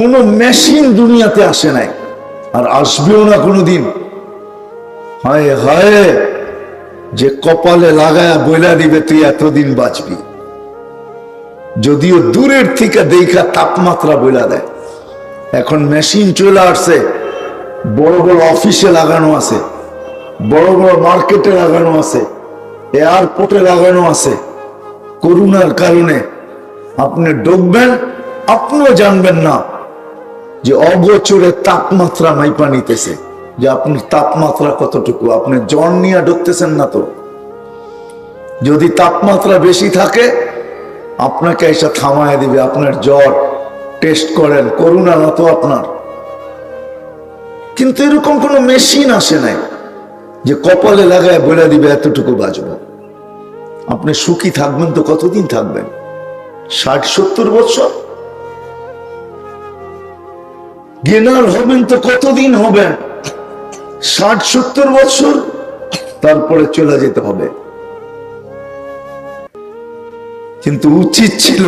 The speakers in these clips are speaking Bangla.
কোনো মেশিন দুনিয়াতে আসে নাই, আর আসবেও না কোনোদিন। হায় হায়, যে কপালে লাগায়া বইলা দিবে তুই এতদিন বাঁচবি, যদিও দূরের থেকে দেখা তাপমাত্রা বইলা দেয়। এখন মেশিন চলে আসছে, বড় বড় অফিসে লাগানো আছে, বড় বড় মার্কেটে লাগানো আছে, এয়ারপোর্টে লাগানো আছে। করোনার কারণে আপনি ডুববেন, আপনিও জানবেন না যে অগোচরে তাপমাত্রা মাইপা নিতেছে, যে আপনার তাপমাত্রা কতটুকু। আপনি জ্বর নিয়ে ঢুকতেছেন না তো? যদি তাপমাত্রা বেশি থাকে আপনাকে এসে থামায় দিবে, আপনার জ্বর, টেস্ট করেন, করোনা না তো আপনার। কিন্তু এরকম কোন মেশিন আসে নাই যে কপালে লাগায় বলে দিবে এতটুকু বাঁচব। আপনি সুখী থাকবেন তো কতদিন থাকবেন? 60-70 বছর? গেনার হবেন তো কতদিন হবেন? 60-70 বছর, তারপরে চলে যেতে হবে। কিন্তু উচিত ছিল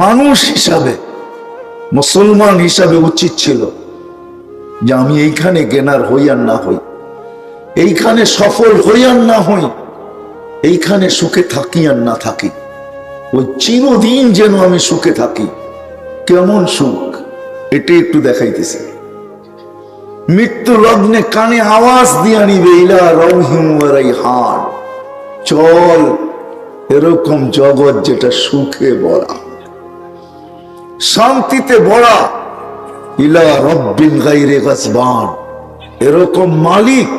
মানুষ হিসাবে, মুসলমান হিসাবে উচিত ছিল যে আমি এইখানে গেনার হই আর না হই, এইখানে সফল হই আর না হই, এইখানে সুখে থাকি আর না থাকি, ওই চিরদিন যেন আমি সুখে থাকি। কেমন সুখ এটি একটু দেখাইতেছে। মৃত্যু লগ্নে কানে আওয়াজ দিয়া নিবে, ইলা রাউহিম ওয়া রাইহান, চল এরকম জগৎ যেটা সুখে ভরা, শান্তিতে ভরা, ইলা রব্বিন গায়রে গাসবান, এরকম মালিক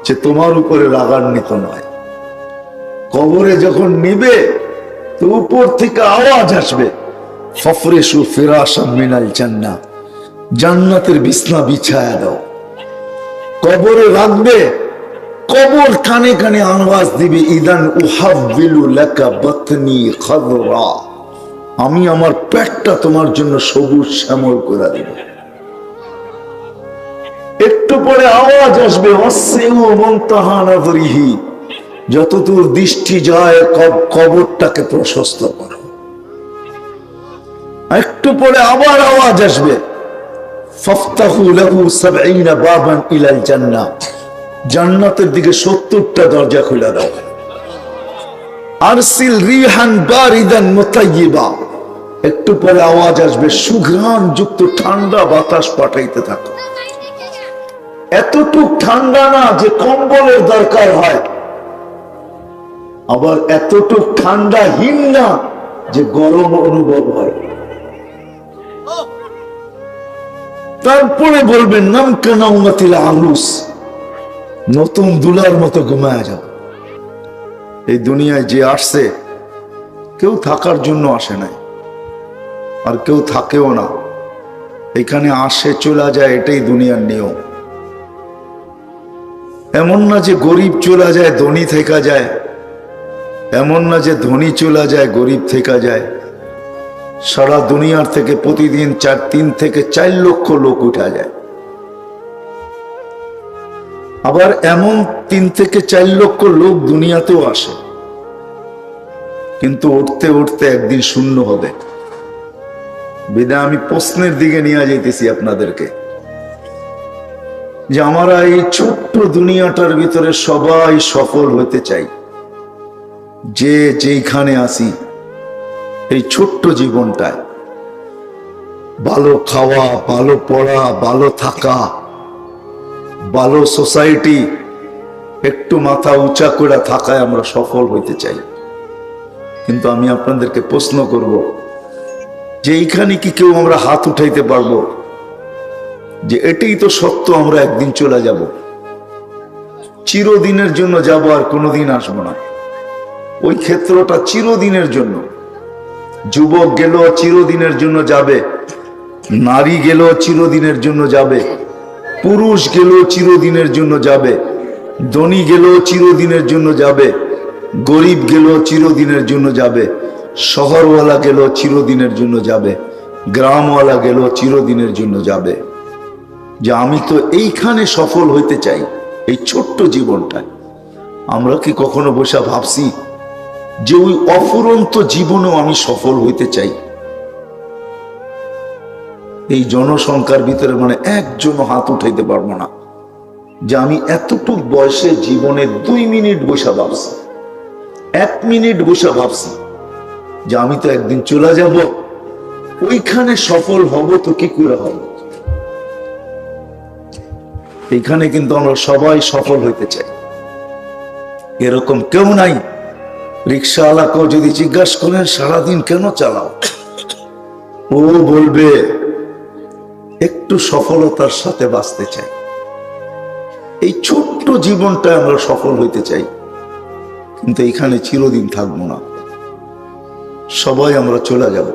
যে তোমার উপরে রাগান্বিত নয়। কবরে যখন নিবে তো উপর থেকে আওয়াজ আসবে, ফাফরিশু ফিরাশাম মিনাল জান্নাহ, জান্নাতের বিছনা বিছায়া দাও। কবরে রাখবে, কবর কানে কানে আওয়াজ দিবে, ইদান উহাব্বিলু লাকা বাতনি খাদরা, আমি আমার পেটটা তোমার জন্য সবুজ শ্যামল করে দেব। একটু পরে আওয়াজ আসবে, ওয়াসিউ মুনতাহা নাযরিহি, যতদূর দৃষ্টি যায় কবরটাকে প্রশস্ত করো। একটু পরে আবার আওয়াজ আসবে, ফাফতাহু লাহু ৭০ বাবান ইলাল জান্নাহ, জান্নাতের দিকে ৭০টা দরজা খুলে দাও। আরসিল রিহান বারিদান মুতাইয়্যিবা, একটু পরে আওয়াজ আসবে, সুঘ্রাণ যুক্ত ঠান্ডা বাতাস পাঠাইতে থাকো। এতটুক ঠান্ডা না যে কম্বলের দরকার হয়, আবার এতটুক ঠান্ডাহীন না যে গরম অনুভব হয়। তারপরে বলবেন নাম কানাউমাতিল আরুস, নতুন দুলার মতো ঘুমায় যাও। এই দুনিয়ায় যে আসছে কেউ থাকার জন্য আসে নাই, আর কেউ থাকেও না। এখানে আসে চলে যায়, এটাই দুনিয়ার নিয়ম। এমন না যে গরিব চলে যায় ধনী থেকে যায়, এমন না যে ধনী চলে যায় গরিব থেকে যায়। সারা দুনিয়ার থেকে প্রতিদিন ৩ থেকে ৪ লক্ষ লোক উঠা যায়। আবার এমন ৩ থেকে ৪ লক্ষ লোক দুনিয়াতেও আসে, কিন্তু উঠতে উঠতে একদিন শূন্য হবে। বিদায় আমি প্রশ্নের দিকে নিয়ে যাইতেছি আপনাদেরকে, যে আমরা এই ছোট্ট দুনিয়াটার ভিতরে সবাই সফল হতে চাই। যে যেখানে আসি এই ছোট্ট জীবনটায় ভালো খাওয়া, ভালো পড়া, ভালো থাকা, ভালো সোসাইটি, একটু মাথা উঁচা করে থাকায় আমরা সফল হইতে চাই। কিন্তু আমি আপনাদেরকে প্রশ্ন করব যে এইখানে কি কেউ আমরা হাত উঠাইতে পারবো যে এটাই তো সত্য, আমরা একদিন চলে যাব, চিরদিনের জন্য যাব, আর কোনোদিন আসবো না। ওই ক্ষেত্রটা চিরদিনের জন্য। যুবক গেল চিরদিনের জন্য যাবে, নারী গেল চিরদিনের জন্য যাবে, পুরুষ গেল চিরদিনের জন্য যাবে, ধনী গেল চিরদিনের জন্য যাবে, গরিব গেল চিরদিনের জন্য যাবে, শহরওয়ালা গেল চিরদিনের জন্য যাবে, গ্রামওয়ালা গেল চিরদিনের জন্য যাবে। যে আমি তো এইখানে সফল হইতে চাই, এই ছোট্ট জীবনটায়। আমরা কি কখনো বসে ভাবছি যে ওই অফুরন্ত জীবনেও আমি সফল হইতে চাই? এই জনসংখ্যার ভিতরে মানে একজনও হাত উঠাইতে পারবো না যে আমি এতটুক বয়সে জীবনে 2 মিনিট বসে ভাবছি, 1 মিনিট বসে ভাবছি যে আমি তো একদিন চলে যাব, ওইখানে সফল হব তো কি করে হব। এইখানে কিন্তু আমরা সবাই সফল হইতে চাই, এরকম কেউ নাই। রিক্সাওয়ালাকেও যদি জিজ্ঞাসা করেন সারাদিন কেন চালাও, ও বলবে একটু সফলতার সাথে বাঁচতে চাই। এই ছোট্ট জীবনটা আমরা সফল হইতে চাই, কিন্তু এখানে চিরদিন থাকবো না, সবাই আমরা চলে যাব।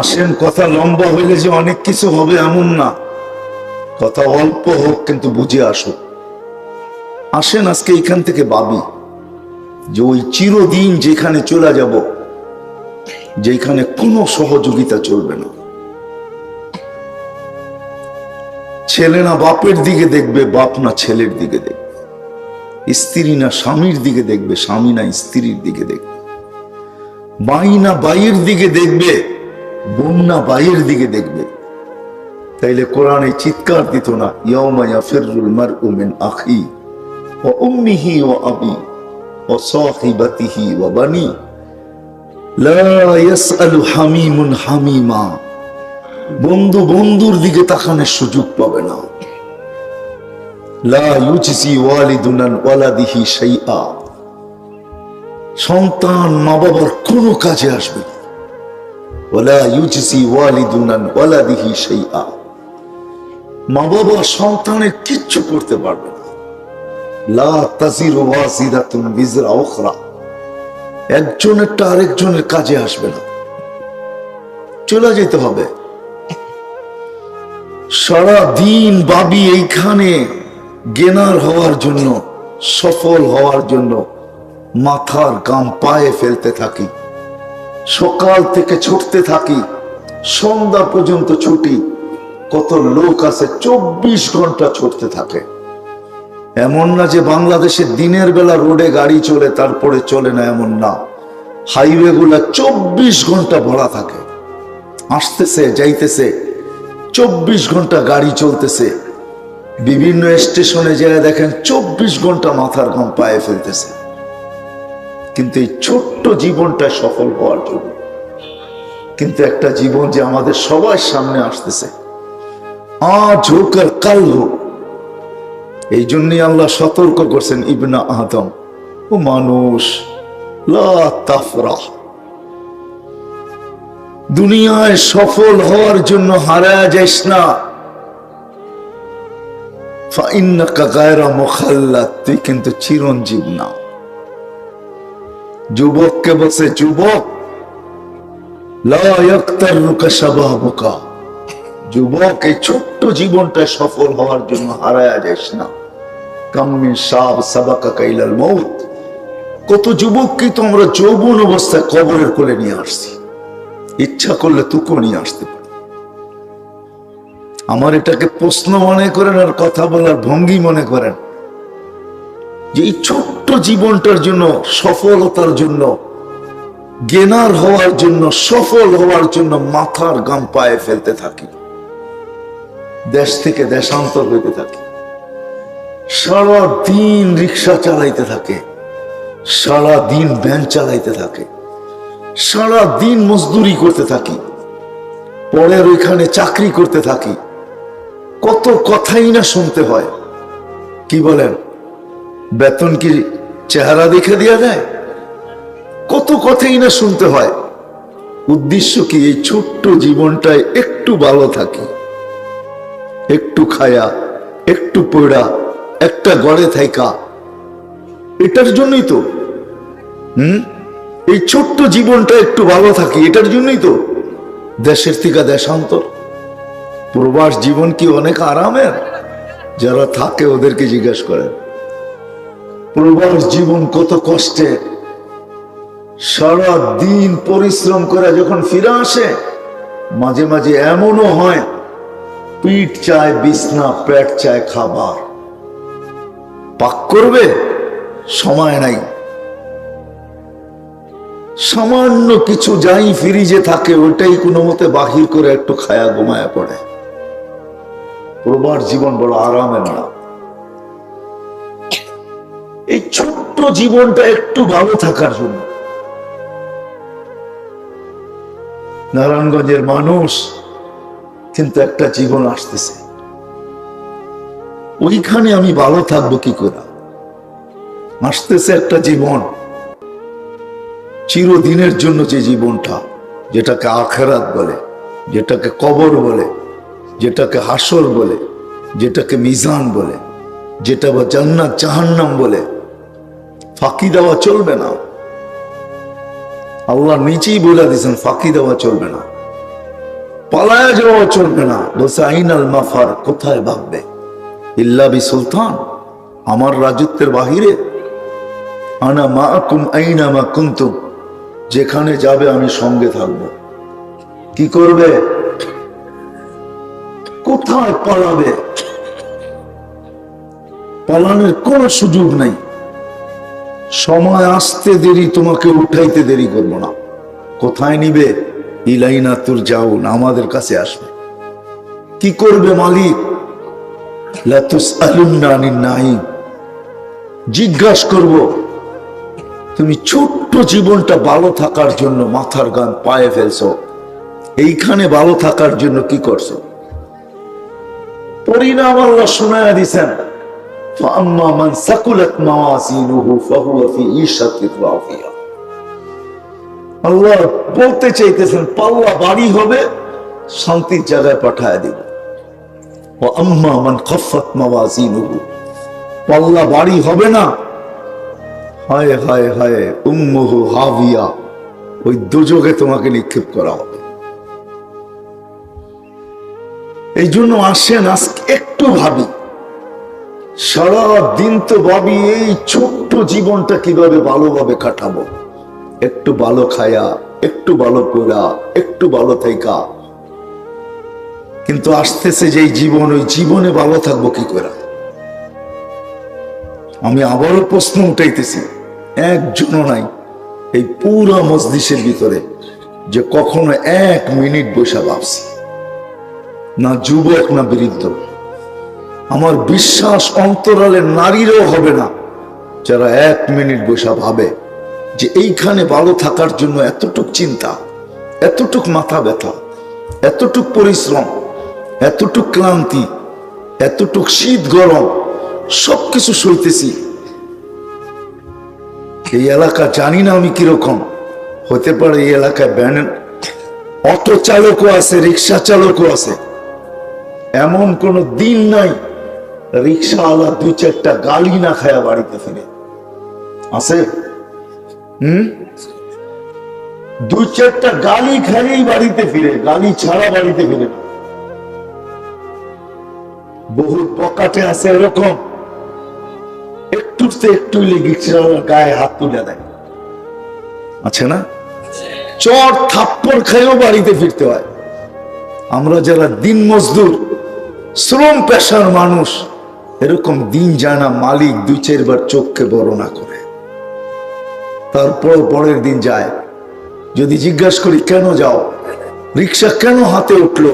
আসেন, কথা লম্বা হইলে যে অনেক কিছু হবে এমন না, কথা অল্প হোক কিন্তু বুঝে আসুক। আসেন আজকে এখান থেকে ভাবি যে ওই চিরদিন যেখানে চলে যাব, যেখানে কোনো সহযোগিতা চলবে না। ছেলে না বাপের দিকে দেখবে, বাপ না ছেলের দিকে দেখবে, স্ত্রী না স্বামীর দিকে দেখবে, স্বামী না স্ত্রীর দিকে দেখবে, ভাই না ভাইয়ের দিকে দেখবে, বোন না ভাইয়ের দিকে দেখবে। তাইলে কোরআনে চিৎকার দিত না, ইয়াউমা ইয়াফিরুল মারউ মিন আখি ওয়া উম্মিহি ওয়া আবি ওয়া সাহিবাতিহি ওয়া বানি লা ইয়াসআলু হামিমুন হামিমা। বন্ধু বন্ধুর দিকে তাকানোর সুযোগ পাবে না। লা ইউজজি ওয়ালিদুন আন ওয়ালাদিহি শাইআ। সন্তান মা বাবার কোনো কাজে আসবে না। ওয়ালা ইউজজি ওয়ালিদুন আন ওয়ালাদিহি শাইআ। মা বাবা সন্তানের কিচ্ছু করতে পারবে না। লা তাজিরু ওয়াজিরাতুন বিজরা উখরা। একজনেরটা আরেকজনের কাজে আসবে না, চলে যেতে হবে। সারা দিন ভাবি এইখানে জ্ঞানার হওয়ার জন্য, সফল হওয়ার জন্য মাথার গাম পায়ে ফেলতে থাকি, সকাল থেকে ছুটতে থাকি, সন্ধ্যা পর্যন্ত ছুটি। কত লোক আছে 24 ঘন্টা ছুটতে থাকে। এমন না যে বাংলাদেশে দিনের বেলা রোডে গাড়ি চলে তারপরে চলে না, এমন না। হাইওয়ে গুলা 24 ঘন্টা ভরা থাকে, আসতেছে যাইতেছে, 24 ঘন্টা গাড়ি চলতেছে। বিভিন্ন স্টেশনে যায় দেখেন 24 ঘন্টা মাথার ঘাম পায়ে ফেলতেছে। কিন্তু এই ছোট্ট জীবনটা সফল হওয়ার জন্য, কিন্তু একটা জীবন যে আমাদের সবার সামনে আসতেছে, আজ হোক আর কাল হোক। এই জন্যই আল্লাহ সতর্ক করছেন, ইবনা আদম, ও মানুষ, লা তাফরাহ। দুনিয়ায় সফল হওয়ার জন্য হারায় যাইস না। ফাইন্নাকা গায়রা মুখাল্লাদ। তুই কিন্তু চিরঞ্জীব না। যুবককে বলছে, যুবক, লা ইয়াক্তারুকা শাবাবুকা। যুবক, এই ছোট্ট জীবনটা সফল হওয়ার জন্য হারায় যাইস না। কাম মিন শাব সাবাকাকা ইলাল মউত। কত যুবককে তো আমরা যৌবন অবস্থায় কবরের কোলে নিয়ে আসছি, ইচ্ছা করলে তুকেও নিয়ে আসতে পারি। আমার এটাকে প্রশ্ন মনে করেন আর কথা বলার ভঙ্গি মনে করেন যে এই ছোট্ট জীবনটার জন্য, সফলতার জন্য, জ্ঞানার হওয়ার জন্য, সফল হওয়ার জন্য মাথার গাম পায়ে ফেলতে থাকি, দেশ থেকে দেশান্তর হইতে থাকি, সারা দিন রিক্সা চালাইতে থাকে, সারা দিন ভ্যান চালাইতে থাকে, সারা দিন মজদুরি করতে থাকি, পরের ওইখানে চাকরি করতে থাকি। কত কথাই না শুনতে হয়। কি বলেন, বেতন কি চেহারা দেখে দেয়া যায়? কত কথাই না শুনতে হয়। উদ্দেশ্য কি? এই ছোট্ট জীবনটায় একটু ভালো থাকি, একটু খায়া, একটু পড়া, একটা গড়ে থাইকা, এটার জন্যই তো। এই ছোট্ট জীবনটা একটু ভালো থাকি, এটার জন্যই তো দেশের থেকে দেশান্তর। প্রবাস জীবন কি অনেক আরামের? যারা থাকে ওদেরকে জিজ্ঞাসা করেন, প্রবাস জীবন কত কষ্টের। সারা দিন পরিশ্রম করে যখন ফিরে আসে, মাঝে মাঝে এমনও হয় পিঠ চায় বিছনা, পেট চায় খাবার। পাক করবে সময় নাই, সামান্য কিছু যাই ফ্রিজে থাকে ওটাই কোনো মতে বাহির করে একটু খায়া ঘুমায়া পড়ে। প্রবার জীবন বড় আরামের না। এই ছোট্ট জীবনটা একটু ভালো থাকার জন্য নারায়ণগঞ্জের মানুষ কিন্তু একটা জীবন আসতেছে, ওইখানে আমি ভালো থাকবো কি করে? আসতেছে একটা জীবন চিরদিনের জন্য, যে জীবনটা যেটাকে আখিরাত বলে, যেটাকে কবর বলে, যেটাকে হাসর বলে, যেটাকে মিজান বলে, যেটা বা জান্নাত জাহান্নাম বলে, ফাঁকি দেওয়া চলবে না। আল্লাহ নিচেই বলে দিয়েছেন ফাঁকি দেওয়া চলবে না, পালায়া যাওয়া চলবে না। বলছে আইনাল মাফার, কোথায় ভাববে? ইল্লা বি সুলতান, আমার রাজত্বের বাহিরে। আনা মাআকুম আইনা মা কুনতুম, যেখানে যাবে আমি সঙ্গে থাকব। কি করবে? কোথায় পালাবে? পালানোর কোন সুযোগ নাই। সময় আসতে দেরি, তোমাকে উঠাইতে দেরি করব না। কোথায় নিবে? ইলাইনা তুরজাউন, আমাদের কাছে আসবে। কি করবে মালিক? লা তুসআলুন্না আনিন নাঈম, জিজ্ঞাসা করব তুমি ছোট্ট জীবনটা ভালো থাকার জন্য মাথার গান পায়ে ফেলছো, এইখানে ভালো থাকার জন্য কি করছো? পরিণাম আল্লাহ শোনায়া দিছেন, ফাআম্মা মান সাকুলাত মাওয়াজিনুহু ফাহুয়া ফি ঈশাতির রাদিয়া। আল্লাহ বলতে চাইতেছেন পাল্লা ভারী হবে, শান্তির জায়গায় পাঠায় দিব। ওয়া আম্মা মান খাফফাত মাওয়াজিনুহু, পাল্লা ভারী হবে না, হায় হায় হায় উম্মুহু হাবিয়া, ওই দুযোগে তোমাকে নিক্ষেপ করা হবে। এই জন্য আসেন আজকে একটু ভাবি, সারা দিন তো ভাবি এই ছোট্ট জীবনটা কিভাবে ভালোভাবে কাটাবো, একটু ভালো খায়া, একটু ভালো পড়া, একটু ভালো থাকা। কিন্তু আসতেছে যে জীবন, ওই জীবনে ভালো থাকবো কি করে? আমি আবারও প্রশ্ন উঠাইতেছি, একজনও নাই এই পুরা মজলিসের ভিতরে যে কখনো 1 মিনিট বসে ভাবছি, না যুবক না বৃদ্ধ। আমার বিশ্বাস অন্তরালের নারীরও হবে না যারা 1 মিনিট বসে ভাবে যে এইখানে ভালো থাকার জন্য এতটুক চিন্তা, এতটুক মাথা ব্যথা, এতটুক পরিশ্রম, এতটুক ক্লান্তি, এতটুক শীত গরম সবকিছু সইতেছি। এই এলাকা জানি না আমি কিরকম, হতে পারে এই এলাকায় ভ্যান অটো চালকও আছে, রিক্সা চালকও আছে। এমন কোন দিন নাই রিক্সাওয়ালা 2-4টা গালি না খায়া বাড়িতে ফিরে আছে। 2-4টা গালি খাইয়েই বাড়িতে ফিরে, গালি ছাড়া বাড়িতে ফিরে না। বহু পকেটে আছে এরকম, একটু রিক্সাওয়ালার গায়ে হাত তুলে দেয়, আছে না? চর থাপ্পড় খাইও বাড়িতে ফিরতে হয়। আমরা যারা দিন মজদুর, শ্রম পেশার মানুষ, এরকম দিন যায় না মালিক 2-4 বার চোখকে বড় না করে, তারপর পরের দিন যায়। যদি জিজ্ঞাসা করি কেন যাও, রিক্সা কেন হাতে উঠলো,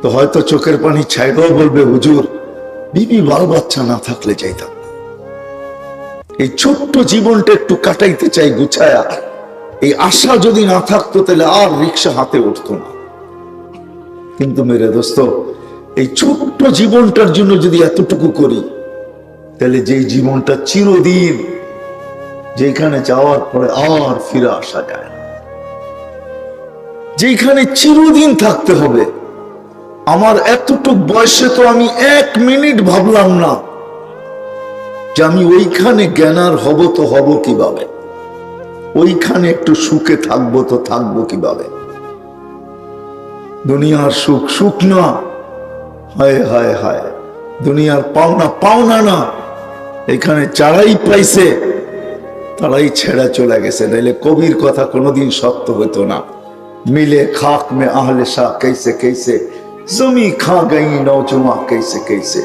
তো হয়তো চোখের পানি ছাইড়াও বলবে হুজুর বিবি বাল বাচ্চা না থাকলে যাইতাম। এই ছোট্ট জীবনটা একটু কাটাইতে চাই গুছায়া। এই আশা যদি না থাকতো তাহলে আর রিক্সা হাতে উঠতো না। কিন্তু মেরে দোস্ত, এই ছোট্ট জীবনটার জন্য যদি এতটুকু করি, তাহলে যেই জীবনটা চিরদিন, যেখানে যাওয়ার পরে আর ফিরে আসা যায় না, যেখানে চিরদিন থাকতে হবে। আমার এতটুক বয়সে তো আমি 1 মিনিট ভাবলাম না যে আমি ওইখানে জ্ঞানার হব, তো হব কিভাবে? ওইখানে একটু সুখে থাকবো তো থাকবো কিভাবে? দুনিয়ার সুখ সুখ না, হায় হায় হায়, দুনিয়ার পাওনা পাওনা না। এখানে যারাই পাইছে তারাই ছেড়ে চলে গেছে, নাইলে কবির কথা কোনোদিন সত্য হতো না। মিলে খাক মে আহলে শাহ कैसे कैसे, জমি খা গই নৌজমা कैसे कैसे।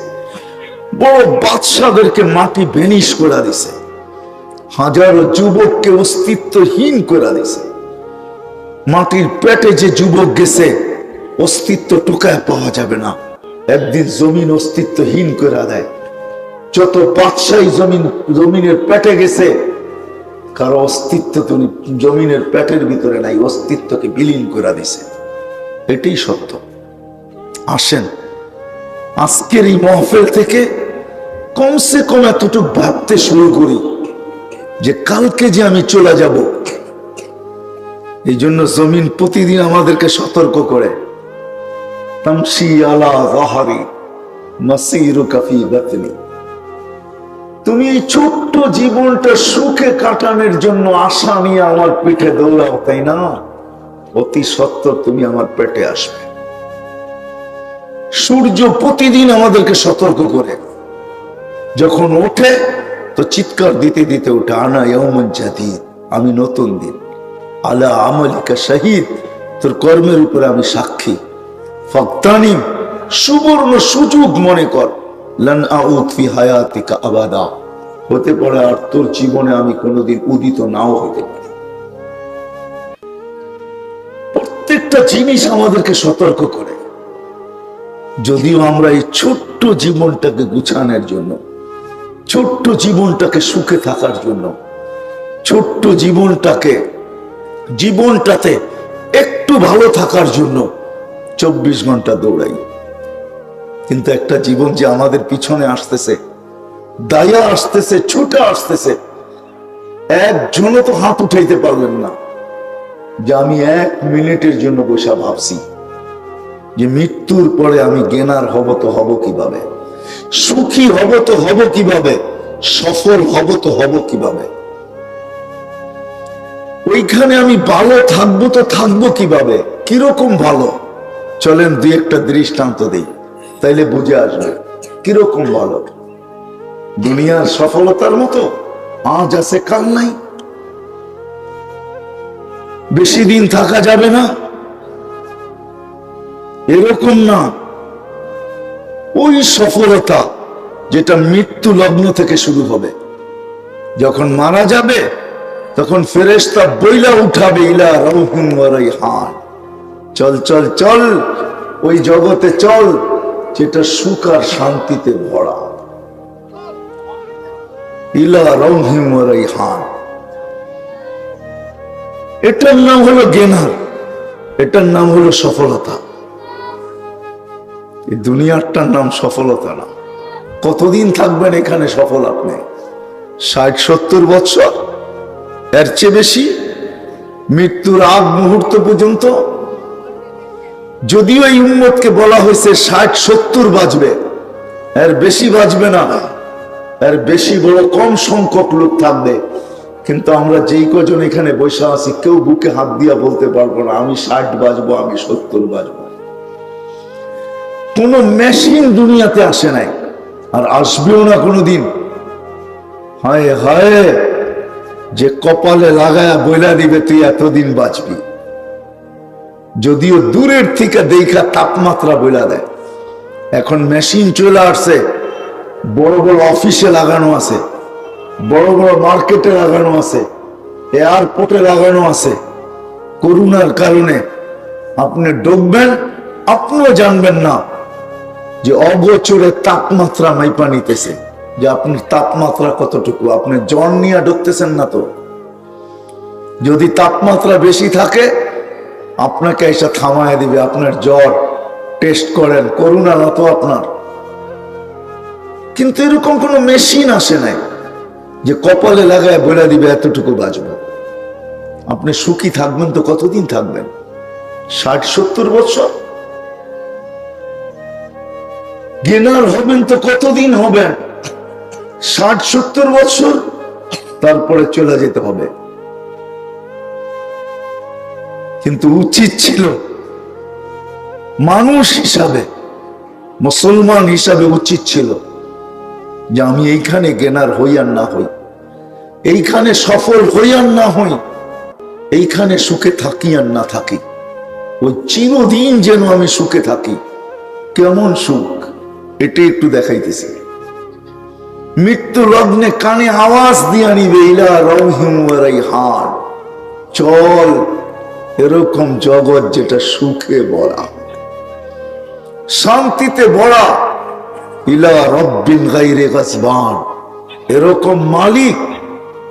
বড় বাদশাদেরকে মাটি ভেনিশ করে দিছে, হাজারো যুবককে অস্তিত্বহীন করে দিছে। মাটির পেটে যে যুবক গেছে অস্তিত্ব টুকায় পাওয়া যাবে না, একদিন জমিন অস্তিত্বহীন করে দেয়। যত বাদশাহী জমিনের পেটে গেছে, কারো অস্তিত্ব তুমি জমিনের পেটের ভিতরে নাই, অস্তিত্বকে বিলীন করে দিছে। এটাই সত্য। আসেন আজকের এই মহফিল থেকে কমসে কম এতটুকু ভাবতে শুরু করি যে কালকে যে আমি চলে যাব। এই জন্য জমিন প্রতিদিন আমাদেরকে সতর্ক করে, তামশি আলা যাহরি মাসিরুকা ফি বাতনি। তুমি এই ছোট্ট জীবনটা সুখে কাটানোর জন্য আশা নিয়ে আমার পিঠে দৌড়াও, তাই না? অতি সত্বর তুমি আমার পেটে আসবে। সূর্য প্রতিদিন আমাদেরকে সতর্ক করে, যখন ওঠে তো চিৎকার দিতে দিতে ওঠে, আনা ইয়াউমুন জাদীদ, আমি নতুন দিন, আলা আমালিকা শাহিদ, তোর কর্মের উপরে আমি সাক্ষী। ফাগতানিম, সুবর্ণ সুযোগ মনে কর, লান আউদ ফি হায়াতিকা আবাদা, হতে পারে আর তোর জীবনে আমি কোনোদিন উদিত নাও হতে পারি। প্রত্যেকটা জিনিস আমাদেরকে সতর্ক করে। যদিও আমরা এই ছোট্ট জীবনটাকে গুছানোর জন্য, ছোট্ট জীবনটাকে সুখে থাকার জন্য, ছোট্ট জীবনটাতে একটু ভালো থাকার জন্য 24 ঘন্টা দৌড়াই, কিন্তু একটা জীবন যে আমাদের পিছনে আসতেছে, দায়া আসতেছে, ছুটে আসতেছে, একজনও তো হাত উঠাইতে পারলেন না যে আমি 1 মিনিটের জন্য বসে ভাবছি যে মৃত্যুর পরে আমি জ্ঞানার হব তো হব কিভাবে, সুখী হব তো হব কিভাবে, সফল হব তো হব কিভাবে, ওইখানে আমি ভালো থাকবো তো থাকবো কিভাবে, কিরকম ভালো। চলেন দুই একটা দৃষ্টান্ত দিই, তাইলে বুঝে আসবে কিরকম ভালো। দুনিয়ার সফলতার মতো আজ আছে কাল নাই, বেশি দিন থাকা যাবে না, এরকম না। ওই সফলতা যেটা মৃত্যু লগ্ন থেকে শুরু হবে, যখন মারা যাবে তখন ফেরেশতা বইলা উঠাবে, ইলা রাউহিন ওয়া রাইহান, চল চল চল ওই জগতে চল যেটা সুখ আর শান্তিতে ভরা। ইলা রাউহিন ওয়া রাইহান, এটার নাম হলো জ্ঞানার, এটার নাম হলো সফলতা। এই দুনিয়াটার নাম সফলতা না। কতদিন থাকবেন এখানে সফল আপনি? 60-70 বছর, এর চেয়ে বেশি? মৃত্যুর আগ মুহূর্ত পর্যন্ত? যদিও এই উম্মতকে বলা হয়েছে 60-70 বাঁচবে, এর বেশি বাঁচবে না, এর বেশি বড় কম সংখ্যক লোক থাকবে। কিন্তু আমরা যেই কজন এখানে বসে আছি, কেউ বুকে হাত দিয়া বলতে পারবো না আমি 60 বাঁচবো, আমি 70 বাঁচবো। কোন মেশিন দুনিয়াতে আসে নাই, আর আসবেও না কোনোদিন। হায় হায়, যে কপালে লাগায়া বইলা দিবে তুই এতদিন বাঁচবি, যদিও দূরের থেকে দেখা তাপমাত্রা বইলা দেয়। এখন মেশিন চলে আসছে, বড় বড় অফিসে লাগানো আছে, বড় বড় মার্কেটে লাগানো আছে, এয়ারপোর্টে লাগানো আছে। করোনার কারণে আপনি ডুববেন, আপনিও জানবেন না যে অগোচরে তাপমাত্রা মাইপা নিতেছে, যে আপনার তাপমাত্রা কতটুকু। আপনি জ্বর নিয়ে ঢুকতেছেন না তো? যদি তাপমাত্রা বেশি থাকে আপনাকে এসে থামায় দিবে, আপনার জ্বর টেস্ট করেন, করোনা না তো আপনার। কিন্তু এরকম কোন মেশিন আসে নাই যে কপালে লাগায় বলে দিবে এতটুকু বাঁচব। আপনি সুখী থাকবেন তো কতদিন থাকবেন? 60-70 বছর? জ্ঞানার হবেন তো কতদিন হবেন? 60-70 বছর, তারপরে চলে যেতে হবে। কিন্তু উচিত ছিল মানুষ হিসাবে, মুসলমান হিসাবে উচিত ছিল যে আমি এইখানে জ্ঞানার হই আর না হই, এইখানে সফল হই আর না হই, এইখানে সুখে থাকি আর না থাকি, ওই চিরদিন যেন আমি সুখে থাকি। কেমন সুখ এটা একটু দেখাইতেছি। মৃত্যু লগ্নে কানে আওয়াজ দিয়া নিবে ইলা রাউহিম ওয়া রাইহান, চল এরকম জগৎ যেটা সুখে ভরা, শান্তিতে ভরা, ইলা রব্বিন গায়রি গাসবান, এরকম মালিক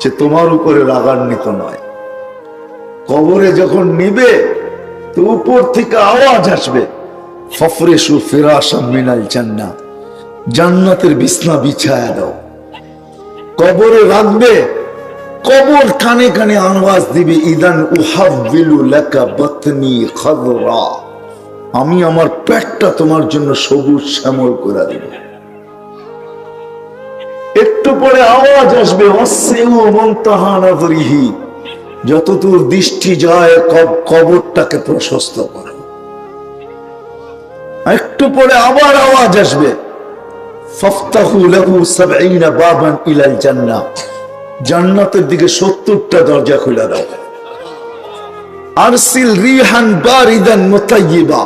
যে তোমার উপরে রাগান্বিত নয়। কবরে যখন নিবে তো উপর থেকে আওয়াজ আসবে, ফাফরিশু ফিরাশাম মিনাল জান্নাহ, জান্নাতের বিছনা বিছায়া দাও। কবরে রাখবে, কবর কানে কানে আওয়াজ দিবে, ইদান উহাব্বিলু লাকা বাতনি খাদরা, আমি আমার পেটটা তোমার জন্য সবুজ শ্যামল করে দেব। একটু পরে আওয়াজ আসবে, ওয়াসিউ মুনতাহা নাযরিহি, যতদূর দৃষ্টি যায় কবরটাকে প্রশস্ত করো। একটু পরে আবার আওয়াজ আসবে, ফাফতাহু লাহু ৭০ বাবান ইলাল জান্নাহ, জান্নাতের দিকে ৭০টা দরজা খুলে দাও। আরসিল রিহান বারিদান মুতায়্যিবা,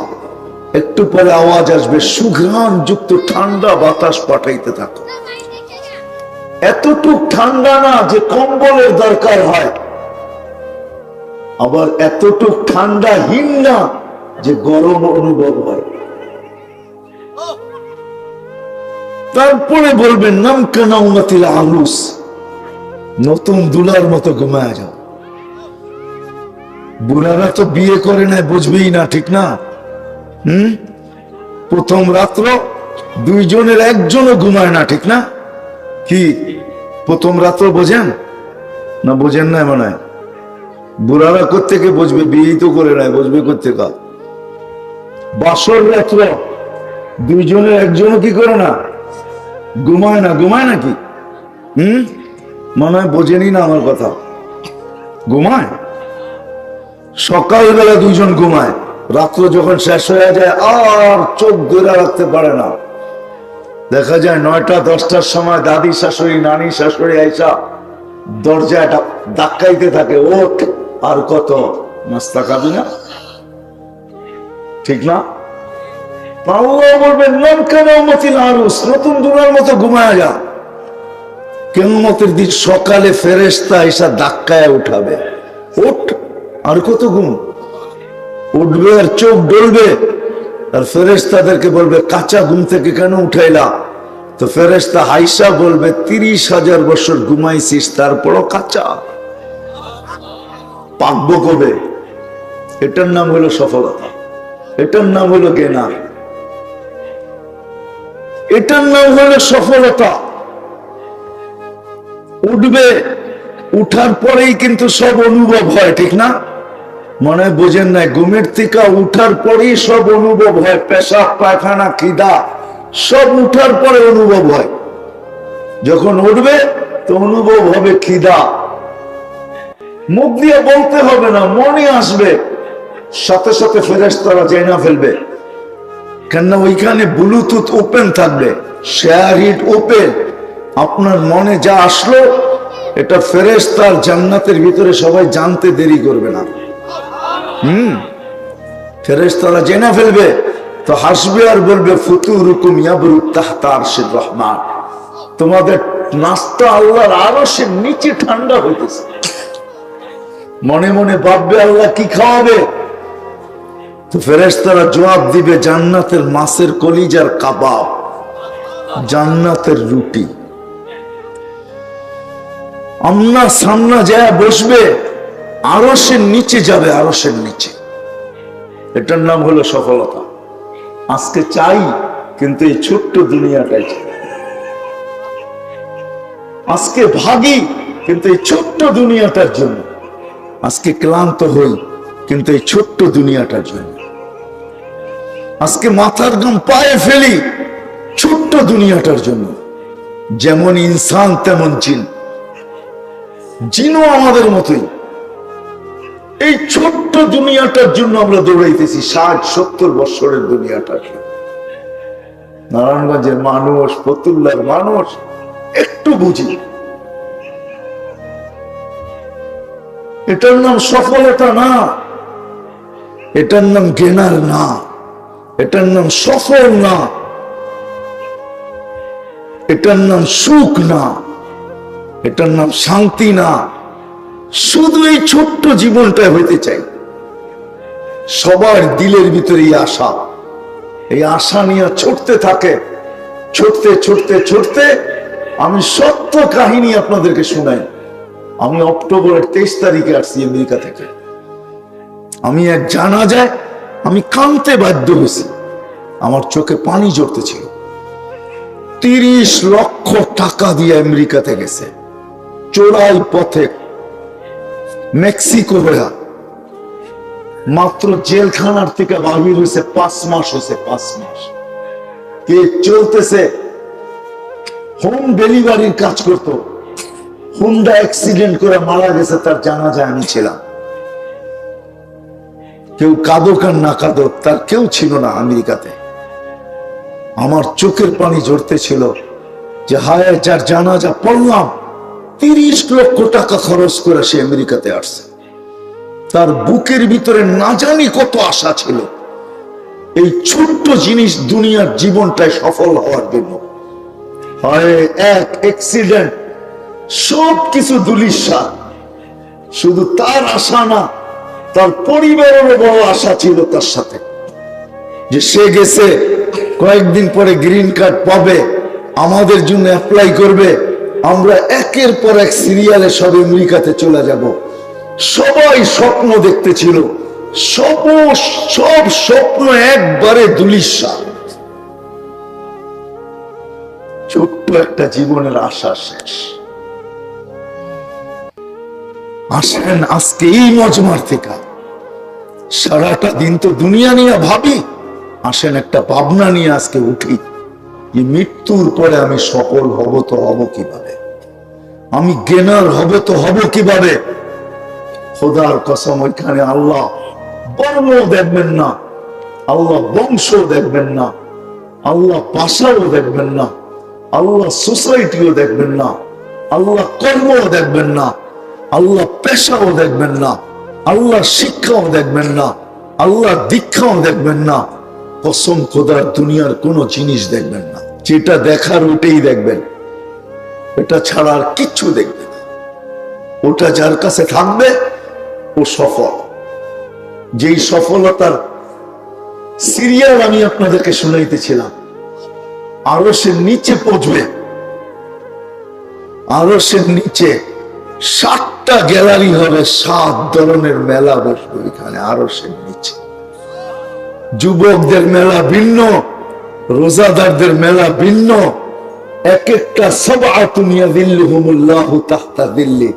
একটু পরে আওয়াজ আসবে, সুঘ্রাণ যুক্ত ঠান্ডা বাতাস পাঠাইতে থাকো। এতটুক ঠান্ডা না যে কম্বলের দরকার হয়, আবার এতটুক ঠান্ডাহীন না যে গরম অনুভব হয়। তারপরে বলবেন নাম কানাউমাতিল আরুস, নতুন দুলার মতো ঘুমায় যাও। বুড়ারা তো বিয়ে করে নাই, বুঝবেই না, ঠিক না? প্রথম রাত্র দুইজনের একজনও ঘুমায় না, ঠিক না? কি প্রথম রাত্র বোঝেন না? বোঝেন না মনে হয়। বুড়ারা কোত্থেকে বুঝবে, বিয়ে তো করে নাই, বুঝবে কোত্থেকে? বাসর রাত্র দুইজনের একজনও কি করে না, ঘুমায় না। ঘুমায় নাকি? মনে হয় বোঝেনি না আমার কথা। ঘুমায়, সকালবেলা দুইজন ঘুমায়, রাত্র যখন শেষ হয়ে যায় আর চোখ ধরে রাখতে পারে না। দেখা যায় ৯টা ১০টার সময় দাদি শাশুড়ি নানি শাশুড়ি আইসা দরজাটা ধাক্কাইতে থাকে, ওঠ আর কত নাস্তা খাবি না, ঠিক না? আল্লাহ বলবেন নাম কানাউমাতিল আরুস, নতুন দুলার মতো ঘুমায় যা। কিয়ামতের দিন সকালে ফেরেশতা এসে ধাক্কায় উঠাবে, ওঠ আর কত ঘুম। উঠবে আর চোখ ডলবে, আর ফেরেশতাদেরকে বলবে কাঁচা ঘুম থেকে কেন উঠাইলা? তো ফেরেশতা হাইসা বলবে ৩০,০০০ বছর ঘুমাইছিস, তারপরও কাঁচা। পাকবো কবে? এটার নাম হলো সফলতা, এটার নাম হলো জ্ঞান, এটার নাম হলো সফলতা। উঠবে, উঠার পরেই কিন্তু সব অনুভব হয়, ঠিক না? মনে বোঝেন নাই, ঘুমের থেকে উঠার পরেই সব অনুভব হয়, পেশাব পায়খানা খিদা সব উঠার পরে অনুভব হয়। যখন উঠবে তো অনুভব হবে খিদা, মুখ দিয়ে বলতে হবে না, মনে আসবে, সাথে সাথে ফেরেশতারা জেনে ফেলবে, কেননা ওইখানে ব্লুটুথ ওপেন থাকবে, শেয়ার হিট ওপেন। আপনার মনে যা আসলো এটা ফেরেশতার জান্নাতের ভিতরে সবাই জানতে দেরি করবে না। ফেরেশতারা জেনে ফেলবে, তো হাসবে আর বলবে ফুতুরুকুম ইয়াবরুত তাহতা আরশির রহমান, তোমাদের নাস্তা আল্লাহর আরশের নিচে ঠান্ডা হইতেছে। মনে মনে ভাববে আল্লাহ কি খাওয়াবে? তো ফেরেশতারা জবাব দিবে জান্নাতের মাছের কলিজার কাবাব, জান্নাতের রুটি। আমনা সামনা যায় বসবে, আরশের নিচে যাবে, আরশের নিচে। এটার নাম হলো সফলতা। আজকে চাই, কিন্তু এই ছোট্ট দুনিয়াটাই চাই। আজকে ভাগি, কিন্তু এই ছোট্ট দুনিয়াটার জন্য। আজকে ক্লান্ত হই, কিন্তু এই ছোট্ট দুনিয়াটার জন্য। আজকে মাথার ঘাম পায়ে ফেলি, ছোট্ট দুনিয়াটার জন্য। যেমন ইনসান তেমন জিন, জিনও আমাদের মতোই। এই ছোট্ট দুনিয়াটার জন্য আমরা দৌড়াইতেছি, ৬০-৭০ বছরের দুনিয়াটাকে। নারায়ণগঞ্জের মানুষ, ফতুল্লার মানুষ একটু বুঝি, এটার নাম সফলতা না, এটার নাম জ্ঞানার না, এটার নাম সফল না। এটার নাম সুখ না, এটার নাম শান্তি না। শুধু এই ছোট্ট জীবনটা হইতে চাই। সবার দিলের ভিতরে এই আশা নিয়ে ছুটতে থাকে, ছুটতে ছুটতে ছুটতে। আমি সত্য কাহিনী আপনাদেরকে শুনাই। আমি অক্টোবরের 23 তারিখে আসছি আমেরিকা থেকে। আমি এক জানাজায় আমি কাঁদতে বাধ্য হয়েছি, আমার চোখে পানি ঝরতেছিল। 30 লক্ষ টাকা দিয়ে আমেরিকাতে গেছে, চোরাই পথে মেক্সিকো হয়ে। মাত্র জেলখানার থেকে বাহির হয়েছে 5 মাস হয়েছে, 5 মাস। কে চলতেছে, হোম ডেলিভারির কাজ করতো। হুন্ডা অ্যাক্সিডেন্ট করে মারা গেছে, তার জানাজায় আমি ছিলাম। কেউ কাঁদুক আর না কাঁদুক, তার কেউ ছিল না আমেরিকাতে। আমার চোখের পানি ঝরতে ছিল যে হায়, যার জানাজা পড়লাম, 30 লক্ষ টাকা খরচ করে সে আমেরিকাতে আসছে। তার বুকের ভিতরে না জানি কত আশা ছিল এই ছোট্ট জিনিস দুনিয়ার জীবনটায় সফল হওয়ার জন্য। হয় এক অ্যাক্সিডেন্ট, সব কিছু ধূলিসাৎ। শুধু তার আশা না, তার পরিবারেরও বড় আশা ছিল তার সাথে, যে সে গেছে কয়েকদিন পরে গ্রিন কার্ড পাবে, আমাদের জন্য অ্যাপ্লাই করবে, আমরা একের পর এক সিরিয়ালে সব আমেরিকাতে চলে যাব। সবাই স্বপ্ন দেখতেছিল, সব স্বপ্ন একবারে ধূলিসাৎ। ছোট্ট একটা জীবনের আশা শেষ। আসেন আজকে এই মজমার থেকে, সারাটা দিন তো দুনিয়া নিয়ে ভাবি, আসেন একটা ভাবনা নিয়ে আজকে উঠি যে মৃত্যুর পরে আমি সফল হব তো হব কিভাবে, আমি জ্ঞানার হব তো হব কিভাবে। খোদার কসম, ওইখানে আল্লাহ বর্ণ দেখবেন না, আল্লাহ বংশ দেখবেন না, আল্লাহ ভাষাও দেখবেন না, আল্লাহ সোসাইটিও দেখবেন না, আল্লাহ কর্মও দেখবেন না, আল্লাহ পেশাও দেখবেন না, আল্লাহ শিক্ষাও দেখবেন না, আল্লাহ দীক্ষাও দেখবেন না। কসম খোদার, দুনিয়ার কোনো জিনিস দেখবেন না। যেটা দেখার ওটাই দেখবেন, এটা ছাড়া আর কিচ্ছু দেখবেন না। ওটা যার কাছে থাকবে ও সফল। যেই সফলতার সিরিয়াল আমি আপনাদেরকে শুনাইতেছিলাম, আরো সে নিচে পৌঁছবে, আরো সে নিচে 7টা গ্যালারি হবে, 7 ধরনের মেলা বসবে এখানে আরো সে নিচে। যুবকদের মেলা ভিন্ন, রোজাদারদের মেলা ভিন্ন। এক একটা সাবআতুন ইয়াযিল্লুহুমুল্লাহু তাহতা যিল্লি।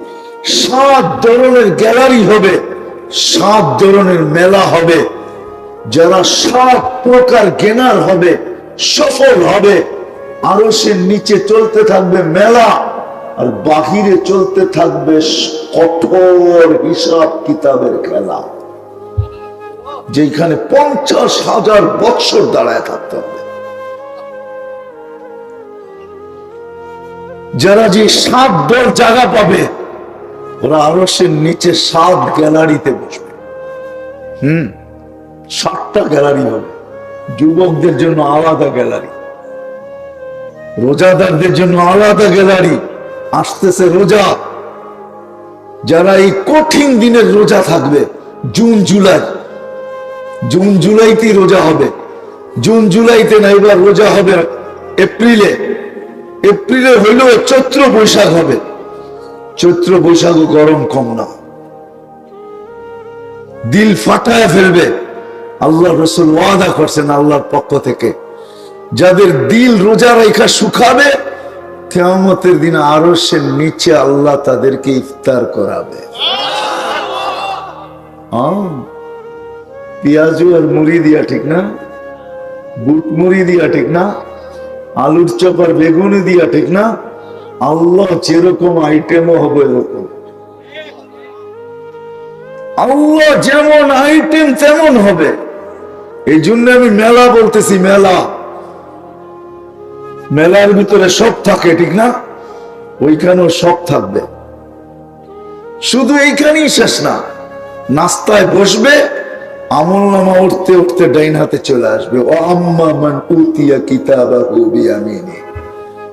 7 ধরনের গ্যালারি হবে, 7 ধরনের মেলা হবে। যারা 7 প্রকার জ্ঞানার হবে, সফল হবে, আরো সে নিচে চলতে থাকবে মেলা, আর বাহিরে চলতে থাকবে কঠোর হিসাব কিতাবের খেলা, যেখানে 50,000 বছর দাঁড়ায় থাকতে হবে। যারা যে 7 দল জায়গা পাবে, ওরা আরো সে নিচে 7 গ্যালারিতে বসবে। 7টা গ্যালারি হবে। যুবকদের জন্য আলাদা গ্যালারি, রোজাদারদের জন্য আলাদা গ্যালারি। আসতেছে রোজা, যারা এই কঠিন দিনের রোজা থাকবে, জুন জুলাইতেই রোজা হবে। জুন জুলাইতে না, এবার রোজা হবে এপ্রিলে। এপ্রিলে হইলেও চৈত্র বৈশাখ হবে। চৈত্র বৈশাখও গরম কম না, দিল ফাটায় ফেলবে। আল্লাহ রসুল ওয়াদা করছেন আল্লাহর পক্ষ থেকে, যাদের দিল রোজা রেখা শুকাবে, কিয়ামতের দিন আরশের নিচে আল্লাহ তাদেরকে ইফতার করাবে। পেঁয়াজু আর মুড়ি দিয়া, ঠিক না? বুট মুড়ি দিয়া, ঠিক না? আলুর চপ আর বেগুনি দিয়া, ঠিক না? আল্লাহ যেরকম আইটেমও হবে এরকম। আল্লাহ যেমন আইটেম তেমন হবে। এই জন্য আমি মেলা বলতেছি, মেলা। মেলার ভিতরে সব থাকে, ঠিক না? ওইখানেও সব থাকবে। শুধু এইখানেই শেষ না, নাস্তায় বসবে, আমলনামা উঠতে উঠতে ডাইন হাতে চলে আসবে। ও আম্মা মান উতিয়া কিতাবাহু বিয়ামিনি।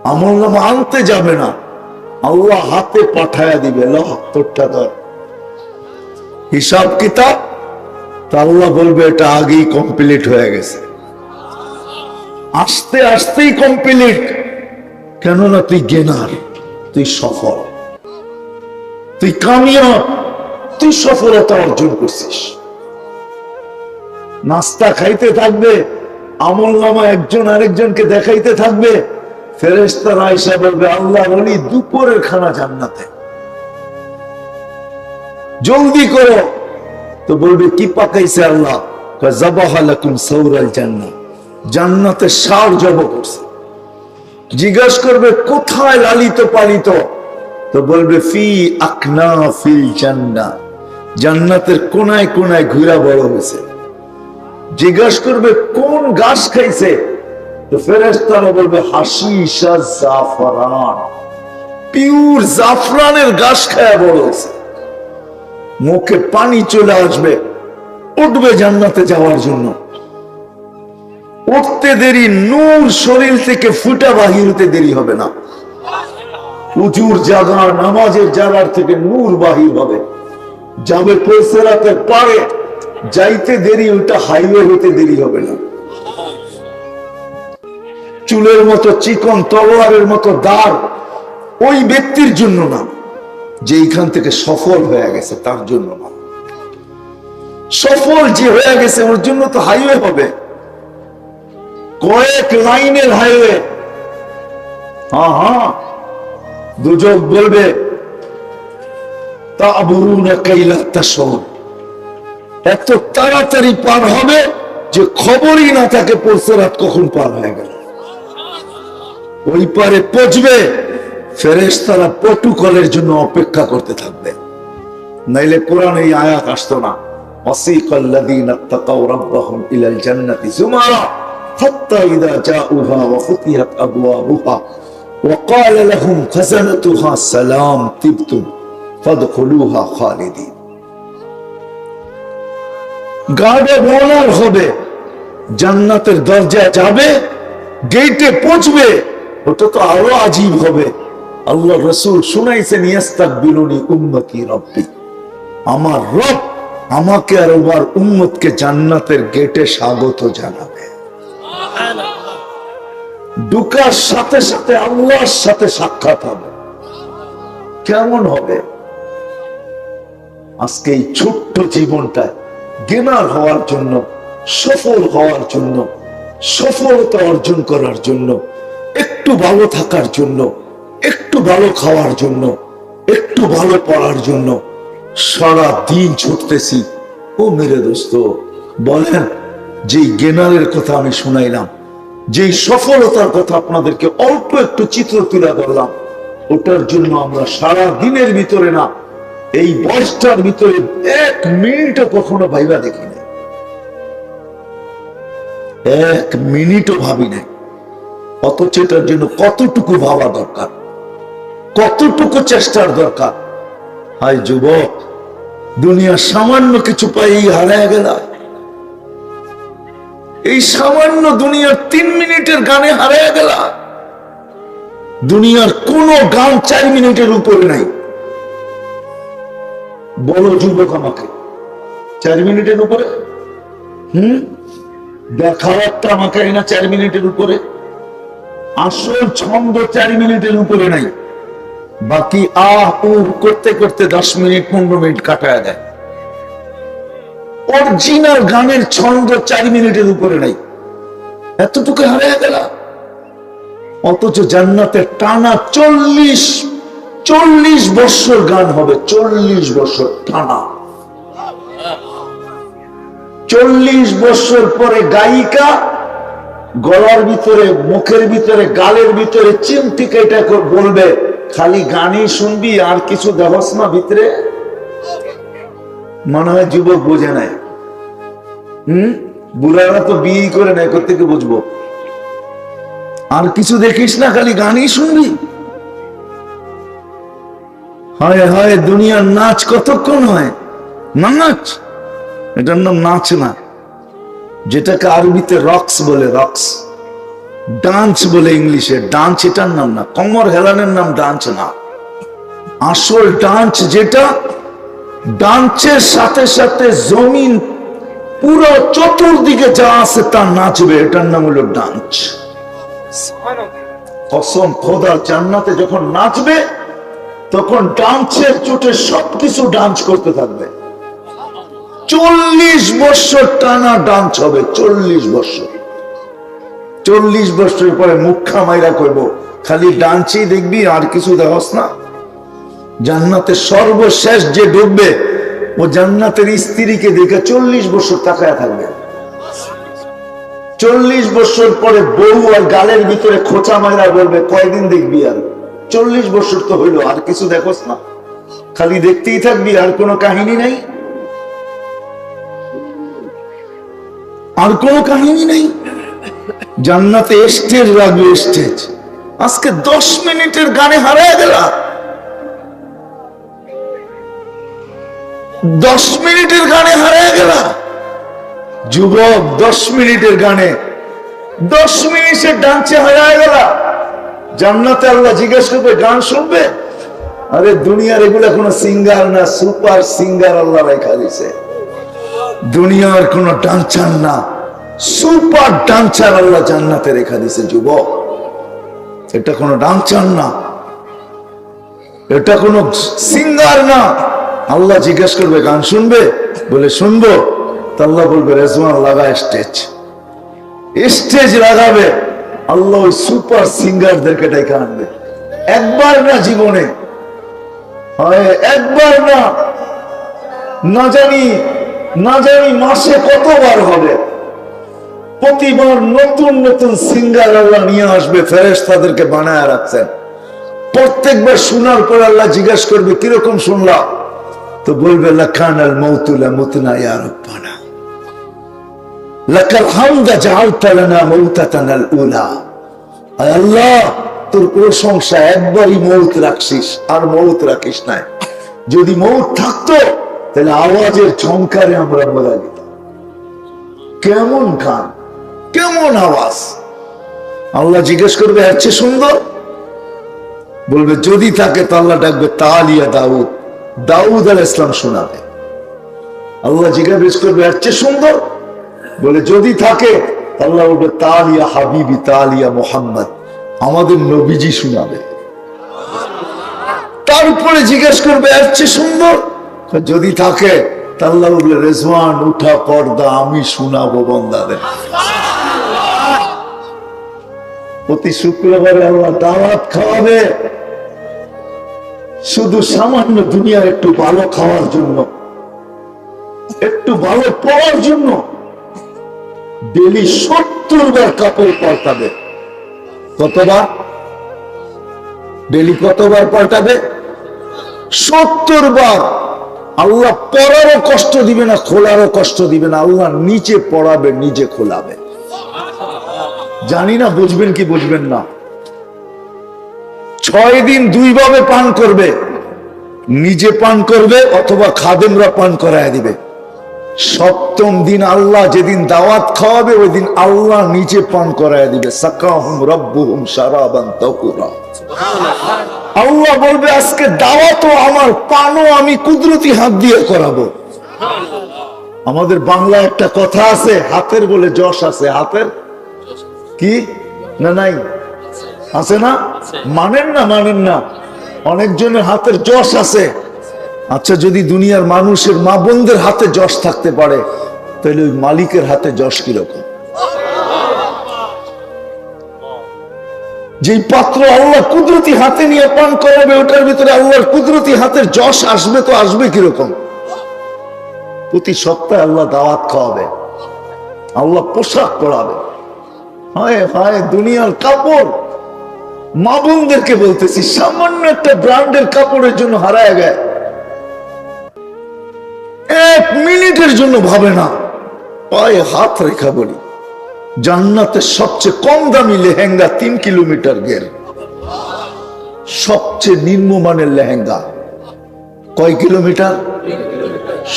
আমলনামা আনতে যাবে না, আল্লাহ হাতে পাঠায়া দিবে, লহ তোরটা ধর। হিসাব কিতাব তা আল্লাহ বলবে এটা আগেই কমপ্লিট হয়ে গেছে, আস্তে আস্তেই কমপ্লিট। কেননা তুই গেনার, তুই সফল, তুই কামিয়াব, তুই সফলতা অর্জন করছিস। নাস্তা খাইতে থাকবে, আমলনামা একজন আরেকজনকে দেখাইতে থাকবে, ফেরেশতারা আয়েশা বলবে আল্লাহ বলি দুপুরের খানা জান্নাতে, জলদি করো। তো বলবে কি পাকাইছে আল্লাহ? যাবাহা লাকুম সাওরাল জান্নাহ, জান্নাতে ষাঁড় জব করছে। জিজ্ঞাসা করবে কোথায় লালিত পালিত? তো বলবে ফি আকনাফিল জান্নাহ, জান্নাতের কোনায় কোনায় ঘুরা বড় হয়েছে। জিজ্ঞাসা করবে কোন ঘাস খাইছে? তো ফেরেশতারা বলবে হাশিশা জাফরান, পিওর জাফরানের ঘাস খায়া বড় হয়েছে। মুখে পানি চলে আসবে, উঠবে জান্নাতে যাওয়ার জন্য। উঠতে দেরি, নূর শরীর থেকে ফুটা বাহির হতে দেরি হবে না। উজুর জায়গা, নামাজের জায়গার থেকে নূর বাহির হবে, যাবে সিরাতের পারে, যাইতে দেরি, ওটা হাইওয়ে হতে দেরি হবে না। চুলের মতো চিকন, তলোয়ারের মতো দাঁড় ওই ব্যক্তির জন্য না, যে এইখান থেকে সফল হয়ে গেছে তার জন্য না। সফল যে হয়ে গেছে ওর জন্য তো হাইওয়ে হবে, কয়েক লাইনের হাইওয়ে। হ্যাঁ হ্যাঁ, দুজক বলবে তা'বুরুনা কাইলা তাশউর, এত তাড়াতাড়ি পার হবে যে খবরই না থাকে পুরসরাত কখন পার হয়ে গেল। ওই পারে পৌঁছবে, ফেরেশতারা প্রটোকলের জন্য অপেক্ষা করতে থাকবে, নাইলে কোরআনে এই আয়াত আসতো না। ওয়াসিকাল্লাযীনা তাকাউ রাব্বাহুম ইলাল জান্নাতি যুমারা হাত্তা ইযা জাউহা ওয়া ফুতিহাত আবওয়াবুহা ওয়া ক্বালা লাহুম খাযানাতুহা সালাম তিবতুম ফাদখুলুহা খালিদিন। গার্ডে রওনা হবে, জান্নাতের দরজায় যাবে, গেটে পৌঁছবে, ওটা তো আরো আজীব হবে। আল্লাহ রাসূল শুনাইছেন ইয়াস্তাকবিলুনি উম্মতি রাব্বি, আমার রব আমাকে আর আমার উম্মতকে জান্নাতের গেটে স্বাগত জানাবে। ঢোকার সাথে সাথে আল্লাহর সাথে সাক্ষাৎ হবে। কেমন হবে? আজকে এই ছোট্ট জীবনটায় গেনার হওয়ার জন্য, সফল হওয়ার জন্য, সফলতা অর্জন করার জন্য, একটু ভালো থাকার জন্য, একটু ভালো খাওয়ার জন্য, একটু ভালো পড়ার জন্য সারা দিন ছুটতেছি। ও মেরে দোস্ত, বলেন যেই গেনারের কথা আমি শুনাইলাম, যেই সফলতার কথা আপনাদেরকে অল্প একটু চিত্র তুলে ধরলাম, ওটার জন্য আমরা সারা দিনের ভিতরে না, এই বয়সটার ভিতরে এক মিনিটও কখনো ভাইবা দেখি না, এক মিনিটও ভাবি নাই। অথচ এটার জন্য কতটুকু ভাবা দরকার, কতটুকু চেষ্টার দরকার। হায় যুবক, দুনিয়ার সামান্য কিছু পাই হারায় গেল, এই সামান্য দুনিয়ার 3 মিনিটের গানে হারায় গেল। দুনিয়ার কোন গান 4 মিনিটের উপরে নাই। বলো যুবক আমাকে, 4 মিনিটের উপরে? দেখার একটা আমাকে না 4 মিনিটের উপরে। আসল ছন্দ 4 মিনিটের উপরে নাই, বাকি আহ উহ করতে করতে 10 মিনিট 15 মিনিট কাটায় দেয়। অরিজিনাল গানের ছন্দ 4 মিনিটের উপরে নাই, এতটুকু হারিয়ে গেল। অথচ জান্নাতে টানা 40 বছর গান হবে, 40 বছর টানা। 40 বছর পরে গায়িকা গলার ভিতরে, মুখের ভিতরে, গালের ভিতরে চিমটি কেটে বলবে খালি গানই শুনবি আর কিছু দেহস না ভিতরে। মনে হয় যুবক বোঝে নাই। বুড়ারা তো বিয়ে করে নেয়, কোথেকে বুঝবো? আর কিছু দেখিস না, খালি গানই শুনবি। হায় হায়, দুনিয়ার নাচ কতক্ষণ হয়? নাচ, এটার নাম নাচ না, যেটাকে আরবিতে রক্স বলে। রক্স ডান্স বলে ইংলিশে, ডান্স এটার নাম না, কমর হেলানের নাম ডান্স না। আসল ডান্স যেটা, ডান্সের সাথে সাথে জমিন পুরো চতুর্দিকে যা আছে তা নাচবে, এটার নাম হলো ডান্স। কসম খোদার, জান্নাতে যখন নাচবে তখন ডান্সের চোটে সবকিছু ডান্স করতে থাকবে। 40 বছর টানা ডান্স হবে, 40 বছর। 40 বছরের পরে মুখা মাইরা করবো, খালি ডান্সই দেখবি আর কিছু দেখস না। জান্নাতে সর্বশেষ যে ঢুকবে ও জান্নাতের স্ত্রীকে দেখে 40 বছর তাকায় থাকবে। 40 বছর পরে বউ আর গালের ভিতরে খোঁচা মাইরা বলবে, কয়দিন দেখবি আর? 40 বছর তো হইলো, আর কিছু দেখোস না? খালি দেখতেই থাকবি, আর কোনো কাহিনী নাই, আর কোনো কাহিনী নেই। জান্নাতে স্টেজ লাগবে, স্টেজ। আজকে 10 মিনিটের গানে হারায় গেলা, 10 মিনিটের গানে হারায় গেলা যুবক, 10 মিনিটের গানে, 10 মিনিটের ডান্সে হারায় গেলা। জান্নাতে আল্লাহ জিজ্ঞেস করবে, গান শুনবে? আরে দুনিয়ার এগুলা কোনো সিঙ্গার না, সুপার সিঙ্গার আল্লাহ রেখা দিছে। দুনিয়ার কোনো ডান্সার না, সুপার ডান্সার আল্লাহ জান্নাতে রেখা দিছে যুবক। এটা কোনো ডান্সার না, এটা কোনো সিঙ্গার না। আল্লাহ জিজ্ঞেস করবে, গান শুনবে? বলে শুনবো। তা আল্লাহ বলবে, রেজওয়ান লাগা স্টেজ। স্টেজ লাগাবে, আল্লাহ ওই সুপার সিঙ্গারদেরকে ডেকে আনবে। একবার না জীবনে, একবার না, না জানি মাসে কতবার হবে। প্রতিবার নতুন নতুন সিঙ্গার আল্লাহ নিয়ে আসবে, ফেরেশতাদেরকে বানায় রাখছেন। প্রত্যেকবার শোনার পর আল্লাহ জিজ্ঞেস করবে, কিরকম শুনলা? তো বলবে, লাকানাল মাউতু লামুতনা ইয়া রাব্বানা, লাকাল হামদা জাআলতা লানা মাউতাতানাল উলা। আল্লাহ, তোর প্রশংসা, একবারই মৌত রাখছিস, আর মৌত রাখিস না। যদি মৌত থাকতো তাহলে আওয়াজের ঝংকারে আমরা মজা দিতাম। কেমন গান, কেমন আওয়াজ! আল্লাহ জিজ্ঞেস করবে, এর চেয়ে সুন্দর? বলবে যদি থাকে তো আল্লাহ ডাকবে, তালিয়া দাউদ, দাউদ আলাইহিস সালাম শোনাবে। আল্লাহ জিজ্ঞেস করবে, এর চেয়ে সুন্দর? বলে যদি থাকে আল্লাহ বলবে, তালিয়া হাবিবি, তালিয়া মোহাম্মদ, আমাদের নবীজি শোনাবে। তারপরে জিজ্ঞেস করবে, এর চেয়ে সুন্দর? যদি থাকে আল্লাহ বলবে, রেজওয়ান উঠা পর্দা, আমি শোনাবো বন্দাদের। প্রতি শুক্রবারে আল্লাহ দাওয়াত খাওয়াবে, শুধু সামান্য দুনিয়ার একটু ভালো খাওয়ার জন্য, একটু ভালো পড়ার জন্য। ডেলি 70 বার কাপড় পাল্টাবে। কতবার? ডেলি কতবার পাল্টাবে? 70 বার। আল্লাহ পড়ারও কষ্ট দিবে না, খোলারও কষ্ট দিবে না। আল্লাহ নিচে পড়াবে, নিজে খোলাবে। জানি না বুঝবেন কি বুঝবেন না। 6 দিন 2 ভাবে পান করবে, নিজে পান করবে অথবা খাদেমরা পান করায় দিবে। 7ম দিন আল্লাহ যেদিন দাওয়াত খাওয়াবে, ওই দিন আল্লাহ নিজে পান করায় দিবে। সাকাহুম রাব্বুহুম শারাবান তাহুরা। আল্লাহ বলবে, আজকে দাওয়াতও আমার, পানও আমি কুদরতি হাত দিয়ে করাবো। আমাদের বাংলা একটা কথা আছে, হাতের বলে যশ আছে। হাতের কি না নাই? আছে না? মানেন না? মানেন না? অনেকজনের হাতের যশ আছে। আচ্ছা, যদি দুনিয়ার মানুষের মা বোনদের হাতে যশ থাকতে পারে, তাহলে ওই মালিকের হাতে যশ কিরকম? যে পাত্র আল্লাহ কুদরতি হাতে নিয়ে পান করাবে, ওটার ভিতরে আল্লাহর কুদরতি হাতের যশ আসবে, তো আসবে কিরকম? প্রতি সপ্তাহে আল্লাহ দাওয়াত খাওয়াবে, আল্লাহ পোশাক পরাবে। হায় হায়, দুনিয়ার কাপড়! মা বোনদেরকে বলতেছি, সামান্য একটা ব্র্যান্ডের কাপড়ের জন্য হারায় গেছে। 1 মিনিটের জন্য ভাবে না, পায়ে হাত রেখা বলি, জান্নাতের সবচেয়ে কম দামি লেহেঙ্গা 3 কিলোমিটার গের, সবচেয়ে নিম্নমানের লেহেঙ্গা কয় কিলোমিটার?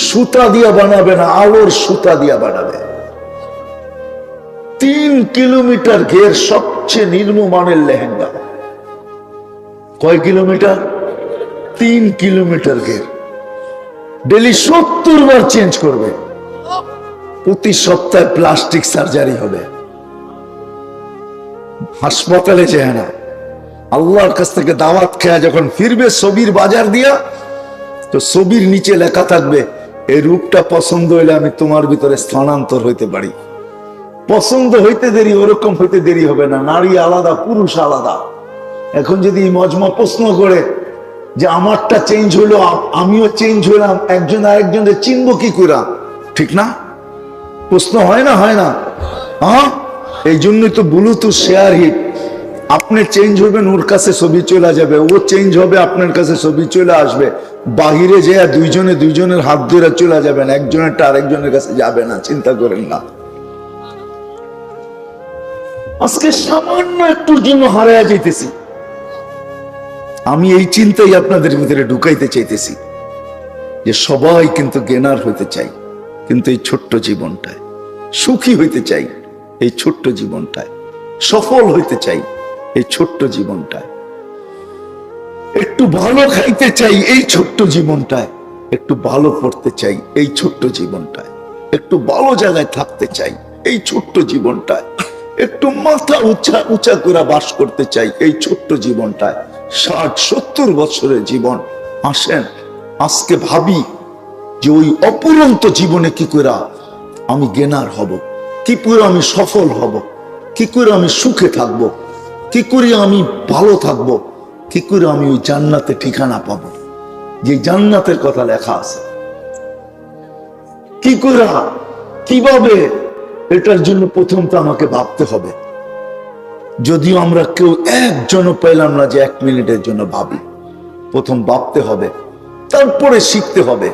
সুতা দিয়া বানাবে না, আলোর সুতা দিয়া বানাবে। 3 কিলোমিটার ঘের সবচেয়ে নিম্নমানের লেহেঙ্গা। কয় কিলোমিটার? 3 কিলোমিটার ঘের। ডেলি 70 বার চেঞ্জ করবে। প্রতি সপ্তাহে প্লাস্টিক সার্জারি হবে। হাসপাতালে যায় না, আল্লাহর কাছ থেকে দাওয়াত খেয়ে যখন ফিরবে ছবির বাজার দিয়া, তো ছবির নিচে লেখা থাকবে, এই রূপটা পছন্দ হইলে আমি তোমার ভিতরে স্থানান্তর হইতে পারি। পছন্দ হইতে দেরি, ওরকম হইতে দেরি হবে না। নারী আলাদা, পুরুষ আলাদা। এখন যদি মজমা প্রশ্ন করে যে আমারটা চেঞ্জ হইলো, আমিও চেঞ্জ হইলাম, একজন আরেকজনের চিনবো কি করে? ঠিক না? প্রশ্ন হয় না? হয় না? হ্যাঁ, এই জন্যই তো ব্লুটুথ শেয়ার হিট। আপনি চেঞ্জ হবেন, ওর কাছে ছবি চলে যাবে, ও চেঞ্জ হবে, আপনার কাছে ছবি চলে আসবে। বাহিরে যেয়ে দুইজনের হাত ধরে চলে যাবেন, একজনেরটা আরেকজনের কাছে যাবে না। চিন্তা করেন না। আজকে সামান্য একটুর জন্য হারায়া যাইতেছি। আমি এই চিন্তাই আপনাদের ভিতরে ঢুকাইতে চাইতেছি যে সবাই কিন্তু জ্ঞানার হইতে চাই, কিন্তু এই ছোট্ট জীবনটায় সুখী হইতে চাই, এই ছোট্ট জীবনটায় সফল হইতে চাই, এই ছোট্ট জীবনটায় একটু ভালো খাইতে চাই, এই ছোট্ট জীবনটায় একটু ভালো পড়তে চাই, এই ছোট্ট জীবনটায় একটু ভালো জায়গায় থাকতে চাই, এই ছোট্ট জীবনটায় একটু মাথা উঁচা করে বাস করতে চাই, এই ছোট্ট জীবনটায়। 60-70 বছরের জীবন। আসেন আজকে ভাবি যে ওই অপুরন্ত জীবনে কি করে আমি জ্ঞানার হব, কি করে আমি সফল হব, কি করে আমি সুখে থাকব, কি করে আমি ভালো থাকব, কি করে আমি ওই জান্নাতে ঠিকানা পাবো, যে জান্নাতের কথা লেখা আছে। কি করে, কিভাবে, এটার জন্য প্রথম তো আমাকে ভাবতে হবে। যদিও আমরা কেউ একজনও পেলাম না যে 1 মিনিটের জন্য ভাবি। প্রথম ভাবতে হবে, তারপরে শিখতে হবে।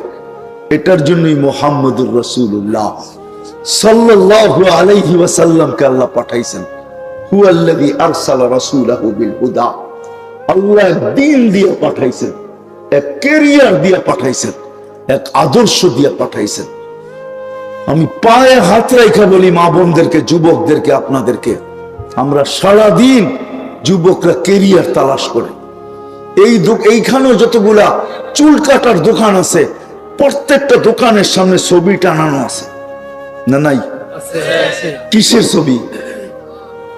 এটার জন্যই মুহাম্মদুর রাসূলুল্লাহ সাল্লাল্লাহু আলাইহি ওয়াসাল্লামকে আল্লাহ পাঠাইছেন। হুয়াল্লাযী আরসালা রাসূলাহু বিল হুদা। আল্লাহ দ্বীন দিয়ে পাঠাইছেন, এক ক্যারিয়ার দিয়ে পাঠাইছেন, এক আদর্শ দিয়ে পাঠাইছেন। আমি পায়ে হাত রেখে বলি মা বোনদেরকে, যুবকদেরকে, আপনাদেরকে, আমরা সারাদিন যুবকরা ক্যারিয়ার তালাশ করে। এইখানেও যতগুলা চুল কাটার দোকান আছে, প্রত্যেকটা দোকানের সামনে ছবি টানানো আছে না? নাই? কিসের ছবি?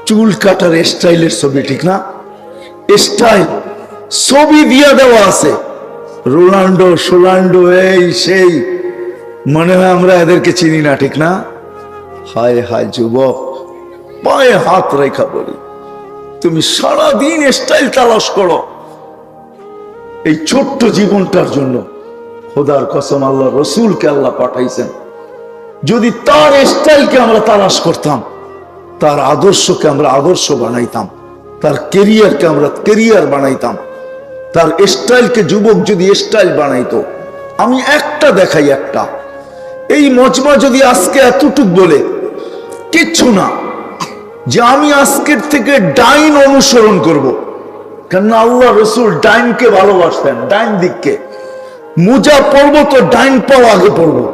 চুল কাটার স্টাইলের ছবি, ঠিক না? স্টাইল ছবি দিয়ে দেওয়া আছে, রোনাল্ডো সোলান্ডো, এই সেই। মনে হয় আমরা এদেরকে চিনি না, ঠিক না? হায় হায় যুবক, পায়ে হাত রেখা বলি, তুমি সারাদিন স্টাইল তালাশ করো এই ছোট্ট জীবনটার জন্য। খোদার কসম, আল্লাহ রসুলকে আল্লাহ পাঠাইছেন। যদি তার স্টাইলকে আমরা তালাশ করতাম, তার আদর্শকে আমরা আদর্শ বানাইতাম, তার কেরিয়ারকে আমরা কেরিয়ার বানাইতাম, তার স্টাইলকে যুবক যদি স্টাইল বানাইতো। আমি একটা দেখাই, একটা, এই মজমা যদি আজকে এতটুক বলে কিচ্ছু না যে আমি আজকের থেকে ডাইন অনুসরণ করব, কেন আল্লাহ রসুল ডাইনকে ভালোবাসতেন, ডাইন দিককে। মোজা পরবো তো ডাইন পাও আগে পরবো,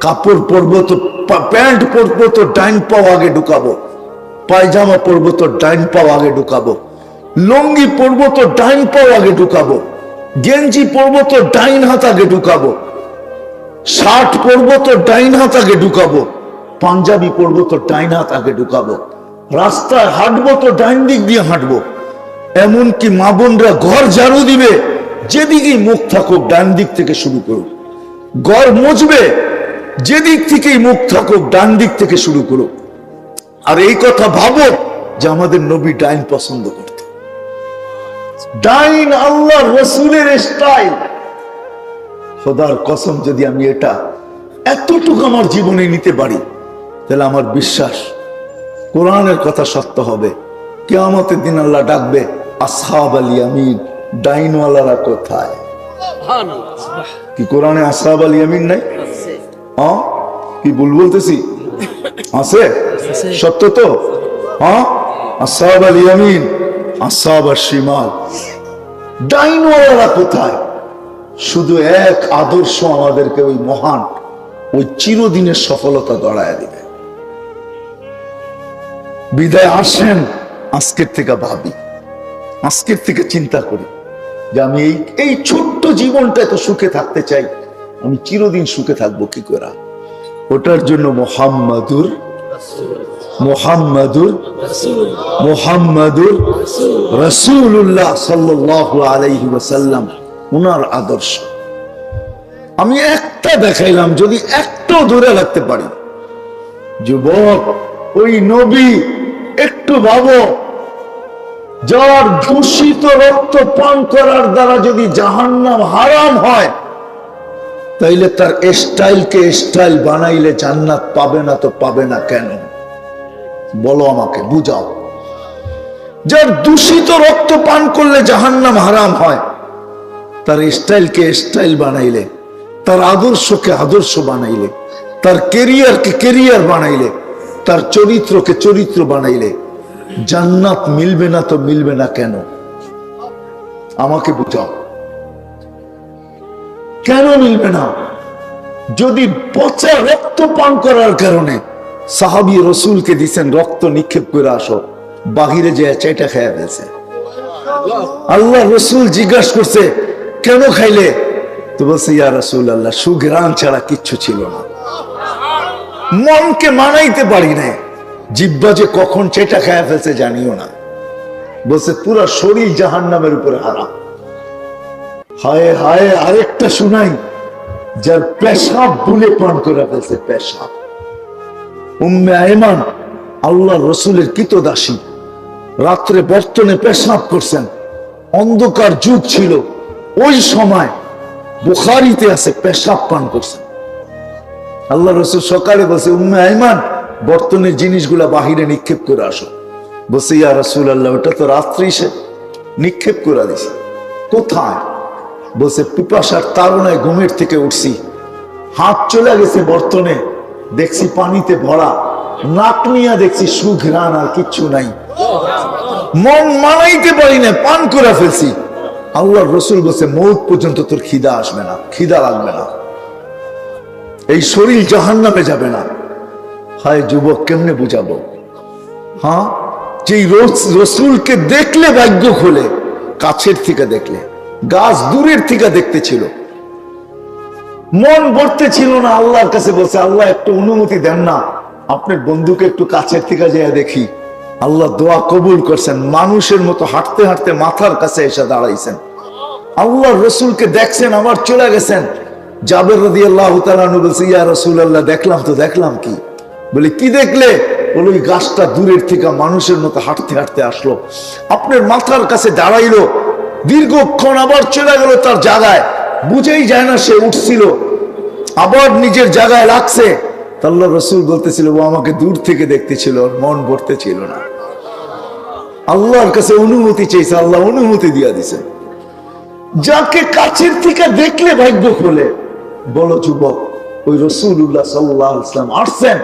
কাপড় পরবো তো, প্যান্ট পরবো তো ডাইন পাও আগে ঢুকাবো, পায়জামা পরবো তো ডাইন পাও আগে ঢুকাবো, লুঙ্গি পরবো তো ডাইন পাও আগে ঢুকাবো, গেঞ্জি পরবো তো ডাইন হাত আগে ঢুকাবো, শার্ট পরবো তো ডাইন হাত আগে ঢুকাবো, পাঞ্জাবি পরবো তো ডাইন হাত আগে ঢুকাবো, রাস্তায় হাঁটবো তো ডাইন দিক দিয়ে হাঁটবো। এমনকি মা বোনরা ঘর ঝাড়ু দিবে, যেদিকেই মুখ থাকুক ডান দিক থেকে শুরু করুক। ঘর মুছবে, যেদিক থেকেই মুখ থাকুক ডান দিক থেকে শুরু করুক। আর এই কথা ভাবো যে আমাদের নবী ডাইন পছন্দ করত। ডাইন আল্লাহ রসুলের স্টাইল। খোদার কসম, যদি আমি এটা এতটুকু আমার জীবনে নিতে পারি, তাহলে আমার বিশ্বাস কোরআনের কথা সত্য হবে। কিয়ামতের দিন আল্লাহ ডাকবে, আসহাব আল ইয়ামিন, ডাইনওয়ালারা কোথায়? কি কোরআনে আসহাব আল ইয়ামিন নাই? কি ভুল বলতেছি? আছে, সত্য তো? আসহাব আল ইয়ামিন, আসহাব আল শিমাল, ডাইনওয়ালারা কোথায়? শুধু এক আদর্শ আমাদেরকে ওই মহান, ওই চিরদিনের সফলতা গড়ায় দিবে। বিদায় আসেন, আজকের থেকে ভাবি, আজকের থেকে চিন্তা করি যে আমি এই ছোট্ট জীবনটায় তো সুখে থাকতে চাই, আমি চিরদিন সুখে থাকবো কি করে। ওটার জন্য মোহাম্মদুর রাসূলুল্লাহ সাল্লাল্লাহু আলাইহি ওয়াসাল্লাম, উনার আদর্শ আমি একটা দেখাইলাম, যদি একটাও ধরে রাখতে পারি। যুবক, ওই নবী একটু ভাবো, যার দূষিত রক্ত পান করার দ্বারা যদি জাহান্নাম হারাম হয়, তাইলে তার স্টাইলকে স্টাইল বানাইলে জান্নাত পাবে না তো পাবে না কেন? বলো আমাকে, বুঝাও। যার দূষিত রক্ত পান করলে জাহান্নাম হারাম হয়, তার স্টাইলকে স্টাইল বানাইলে, তার আদর্শকে আদর্শ বানাইলে, তার কেরিয়ারকে কেরিয়ার বানাইলে, তার চরিত্রকে চরিত্র বানাইলে জান্নাত মিলবে না তো মিলবে না কেন? আমাকে বুঝাও, কেন মিলবে না? যদি পচা রক্ত পান করার কারণে সাহাবী রসুলকে দিচ্ছেন রক্ত নিক্ষেপ করে আসো, বাহিরে যে চাইটা খাইয়া ফেলছে। আল্লাহ রসুল জিজ্ঞাসা করছে কেন খাইলে? তো বলছে ইয়া রাসূলুল্লাহ, সুঘ্রাণ ছাড়া কিচ্ছু ছিল না, মনকে মানাইতে পারি না, জিহ্বা যে কখন চেটা খাইয়া ফেলছে জানিও না। বলছে পুরা শরীর জাহান্নামের উপরে হারাম। হায় হায়, আরেকটা শুনাই, যার পেশাব বুলে পান করে ফেলছে, পেশাব। উম্মে আয়মান আল্লাহ রসুলের কৃতদাসী, রাত্রে বর্তনে পেশাব করছেন, অন্ধকার যুগ ছিল ওই সময়, বুখারীতে আছে পেশাব পান করছেন। আল্লাহ রসুল সকালে বলছে উম্মে আয়মান বর্তনের জিনিসগুলা বাহিরে নিক্ষেপ করে আসো। বলছে ইয়া রাসূলুল্লাহ, ওটা তো রাত্রি সে নিক্ষেপ করে দিছে। কোথায়? বলছে পিপাসার তাড়নায় ঘুমের থেকে উঠছি, হাত চলে গেছে বর্তনে, দেখছি পানিতে ভরা, নাক নিয়ে দেখছি সুঘ্রাণ আর কিচ্ছু নাই, মন মানাইতে পারি না, পান করে ফেলছি। আল্লাহ রসুল বলছে মৌত পর্যন্ত তোর খিদা আসবে না, খিদা লাগবে না, এই শরীর জাহান্নামে যাবে না। হায় যুবক, কেমনে বুঝাবো? হ্যাঁ, যেই রসুলকে দেখলে ভাগ্য খোলে, কাছের থেকে দেখলে, গাছ দূরের থেকে দেখতে ছিল, মন ভরতে ছিল না। আল্লাহর কাছে বলছে আল্লাহ একটু অনুমতি দেন না, আপনার বন্ধুকে একটু কাছের থেকে যেয়ে দেখি। আল্লাহ দোয়া কবুল করছেন, মানুষের মতো হাঁটতে হাঁটতে মাথার কাছে এসে দাঁড়াইছেন, আল্লাহ রসুলকে দেখছেন, আবার চলে গেছেন। জাবের রাদিয়াল্লাহু তাআলা আনহু বলছে ইয়া রাসূলুল্লাহ, দেখলাম তো। দেখলাম কি? বলে কি দেখলে? বলে ওই গাছটা দূরের থেকে মানুষের মতো হাঁটতে হাঁটতে আসলো, আপনার মাথার কাছে দাঁড়াইলো, দীর্ঘক্ষণ আবার চলে গেল তার জায়গায়, বুঝেই যায় না সে উঠছিল, আবার নিজের জায়গায় লাগছে। আল্লাহ রসুল বলতেছিল ও আমাকে দূর থেকে দেখতেছিল, মন ভরতে ছিল না। আল্লাহর কাছে অনুমতি চেয়েছে, আল্লাহ অনুমতি দিয়ে দিছে। যাকে কাছের থেকে দেখলে ভাগ্য খোলে, বলো যুবক, ওই রাসূলুল্লাহ সাল্লাল্লাহু আলাইহি ওয়াসাল্লাম আসছেন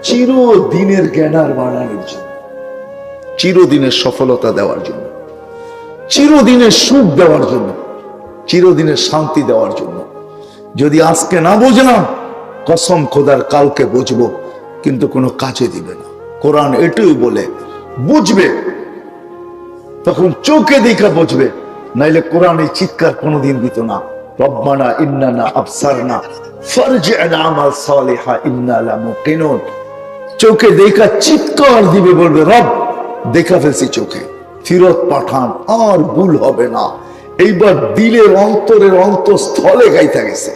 চিরদিনের জ্ঞানার বানানোর জন্য, চিরদিনের সফলতা দেওয়ার জন্য, চিরদিনের সুখ দেওয়ার জন্য, চিরদিনের শান্তি দেওয়ার জন্য। যদি আজকে না বুঝলাম, কসম খোদার কালকে বুঝবো, কিন্তু কোনো কাজে দিবে না। কোরআন এটাই বলে, বুঝবে তখন চোখে দেখা বুঝবে, নাইলে কোরআনে চিৎকার কোনোদিন দিত না, রব্বানা ইন্নানা আবসারনা ফারজি'না আমাল সালিহা ইন্না লামুকিনুন। চোখে দেখা চিৎকার দিবে, বলবে রব দেখা ফেলছি চোখে, ফিরত পাঠান, আর ভুল হবে না। এইবার দিলের অন্তরের অন্তঃস্থলে গাইতে গেছে।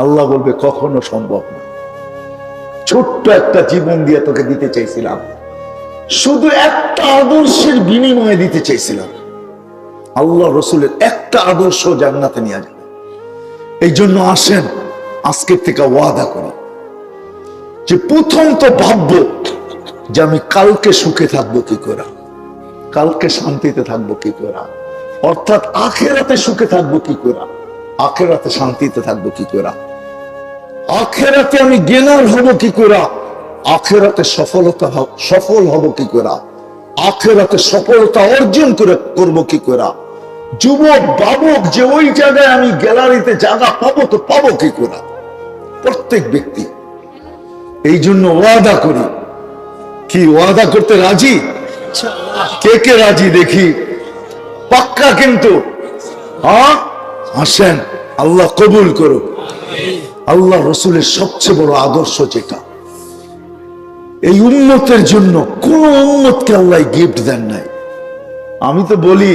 আল্লাহ বলবে কখনো সম্ভব না। ছোট্ট একটা জীবন দিয়ে তোকে দিতে চাইছিলাম, শুধু একটা আদর্শের বিনিময়ে দিতে চাইছিলাম। আল্লাহ রসুলের একটা আদর্শ জান্নাতে নিয়ে যাবে। এই জন্য আসেন আজকের থেকে ওয়াদা করি যে প্রথম তো ভাববো যে আমি কালকে সুখে থাকবো কি করে, কালকে শান্তিতে থাকবো কি করে, অর্থাৎ আখেরাতে সুখে থাকবো কি করে, আখেরাতে শান্তিতে থাকবো কি করে, আখেরাতে আমি জ্ঞানার হব কি করে, আখেরাতে সফল হব কি করে, আখেরাতে সফলতা অর্জন করবো কি করে। যুবক বাবক যে ওই জায়গায় আমি গ্যালারিতে জায়গা পাবো তো পাবো কি করে, প্রত্যেক ব্যক্তি। এই জন্য ওয়াদা করি কি ওয়াদা করতে রাজি? কে কে রাজি দেখি? পাক্কা কিন্তু? হ্যাঁ, আসেন, আল্লাহ কবুল করুক। আল্লাহ রসুলের সবচেয়ে বড় আদর্শ যেটা, এই উম্মতের জন্য কোন উম্মতকে আল্লাহ গিফট দেন নাই। আমি তো বলি,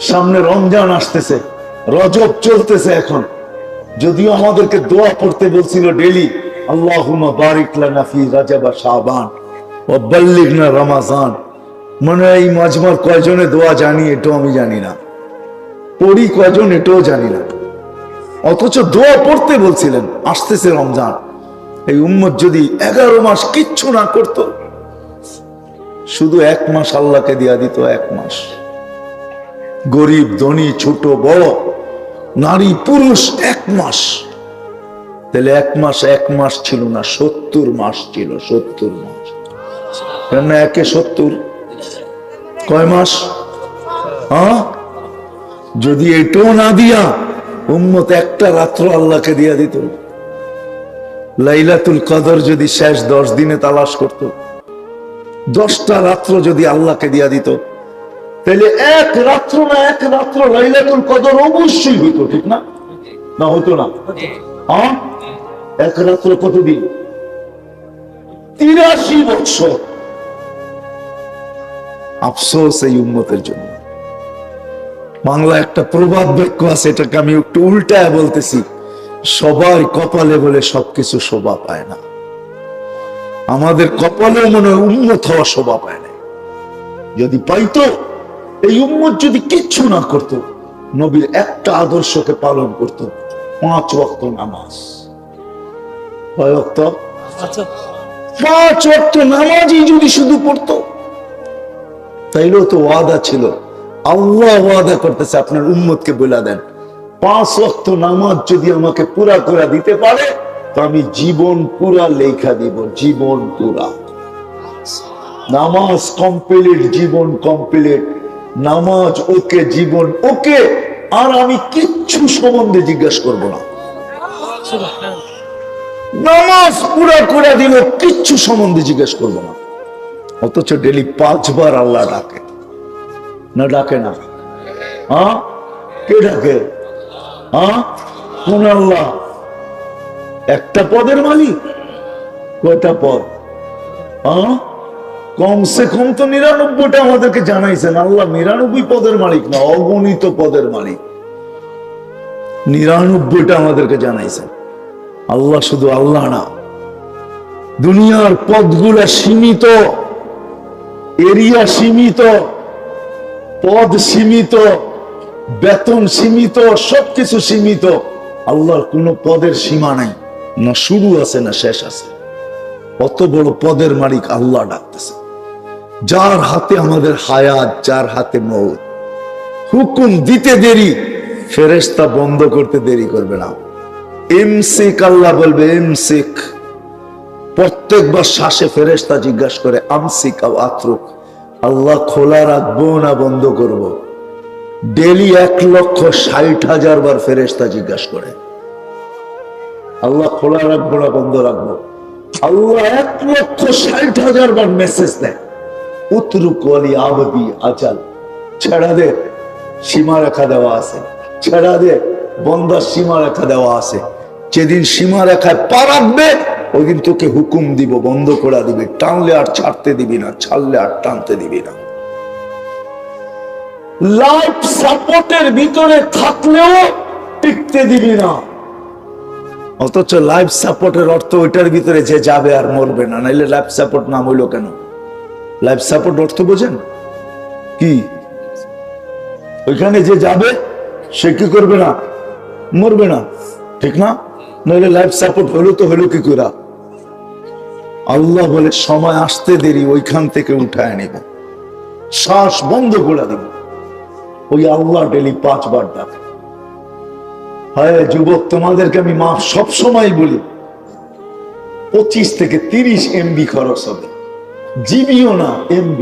সামনে রমজান আসতেছে, রজব চলতেছে এখন, যদিও আমাদেরকে দোয়া পড়তে বলছিল ডেলি, আল্লাহুম্মা বারিক লানা ফি রাজাব ওয়া শাবান ওয়া বাল্লিগনা রমাজান। মনে হয় এই মাজমার কয়জনে দোয়া জানি এটাও আমি জানি না, পড়ি কয়জন এটাও জানি না, অথচ দোয়া পড়তে বলছিলেন। আসতেছে রমজান, এই উম্মত যদি 11 মাস কিচ্ছু না করত, শুধু 1 মাস আল্লাহকে দিয়া দিত, 1 মাস, গরিব ধনী ছোট বড় নারী পুরুষ 1 মাস, তাহলে 1 মাস ছিল না, 70 মাস ছিল, 70 মাস। কেন 1 70 কয় মাস? হ্যাঁ, যদি এটাও না দিয়া উম্মত একটা রাত্র আল্লাহকে দিয়া দিত, লাইলাতুল কদর যদি শেষ 10 দিনে তালাশ করত, 10টা রাত্র যদি আল্লাহকে দিয়া দিত, তাহলে 1 রাত্র না 1 রাত্র লাইলাতুল কদর অবশ্যই হইতো, ঠিক না? না হতো না? হ্যাঁ, 1 রাত্র কতদিন? 83 বছর। আফসোস এই উম্মতের জন্য। বাংলা একটা প্রবাদ বাক্য আছে, এটাকে আমি একটু উল্টায় বলতেছি, সবার কপালে বলে সবকিছু শোভা পায় না। আমাদের কপালে মনে হয় উম্মত হওয়া শোভা পায় না। যদি পাইতো, এই উম্মত যদি কিচ্ছু না করত, নবীর একটা আদর্শকে পালন করত, 5 ওয়াক্ত নামাজ। কয় ওয়াক্ত? 5 ওয়াক্ত নামাজই যদি শুধু পড়তো, তাইলেও তো ওয়াদা ছিল। আল্লাহ ওয়াদা করতেছে, আপনার উম্মতকে বলে দেন, 5 ওয়াক্ত নামাজ যদি আমাকে পুরা করে দিতে পারে, তো আমি জীবন পুরা লেখা দিব, জীবন পুরা। নামাজ কমপ্লিট, জীবন কমপ্লিট, নামাজ ওকে, জীবন ওকে, আর আমি কিচ্ছু সম্বন্ধে জিজ্ঞাসা করব না। নামাজ পুরা করে দিল, কিচ্ছু সম্বন্ধে জিজ্ঞেস করব না। অথচ ডেলি 5 বার আল্লাহ ডাকে না? ডাকে না? হ্যাঁ, কে ডাকে? হ্যাঁ, কোন আল্লাহ? একটা পদের মালিক? কয়টা পদ? হ্যাঁ, কমসে কম তো 99টা আমাদেরকে জানাইছেন। আল্লাহ 99 পদের মালিক না, অগণিত পদের মালিক। 99টা আমাদেরকে জানাইছেন। আল্লাহ শুধু আল্লাহ না, দুনিয়ার পদগুলা সীমিত, এরিয়া সীমিত, পদ সীমিত, বেতন সীমিত, সবকিছু সীমিত। আল্লাহর কোন পদের সীমা নাই, না শুরু আছে না শেষ আছে। কত বড় পদের মালিক আল্লাহ ডাকতেছে, যার হাতে আমাদের হায়াত, যার হাতে মৌত। হুকুম দিতে দেরি, ফেরেশতা বন্ধ করতে দেরি করবে না। ইমসিক, আল্লাহ বলবে ইমসিক। প্রত্যেকবার শ্বাসে ফেরেশতা জিজ্ঞাসা করে আমসিক আও আতরুক, আল্লাহ খোলা রাখবো না বন্ধ করব? ডেলি 1,60,000 বার ফেরেশতা জিজ্ঞাসা করে, আল্লাহ খোলা রাখবো না বন্ধ রাখবো? আল্লাহ 1,60,000 বার মেসেজ দেয়, উতরুক ওয়ালি আবদি আজাল, ছেড়া দে, সীমা রেখা দেওয়া আছে, ছেড়া দে, বন্দার সীমা রেখা দেওয়া আছে। যেদিন সীমা রেখায় পা রাখবে, ওই দিন তোকে হুকুম দিব, বন্ধ করে দিবে, টানলে আর ছাড়তে দিবি না, ছাড়লে আর টানতে দিবি না। লাইফ সাপোর্টের ভিতরে থাকলেও টিকতে দিবি না। অথচ লাইফ সাপোর্টের অর্থ ওইটার ভিতরে যে যাবে আর মরবে না, নাইলে লাইফ সাপোর্ট নাম হইলো কেন? লাইফ সাপোর্ট অর্থ বোঝেন কি? ওইখানে যে যাবে সে কি করবে না? মরবে না, ঠিক না? নইলে লাইফ সাপোর্ট হলো তো হলো কি করে? আল্লাহ বলে সময় আসতে দেরি, ওইখান থেকে উঠায় নিব, শ্বাস বন্ধ করে দিব। ওই আল্লাহ ডেলি 5 বার ডাকে। হ্যাঁ যুবক, তোমাদেরকে আমি মা সব সময় বলি, 25 থেকে 30 MB খরচ হবে, জিবিও না, MB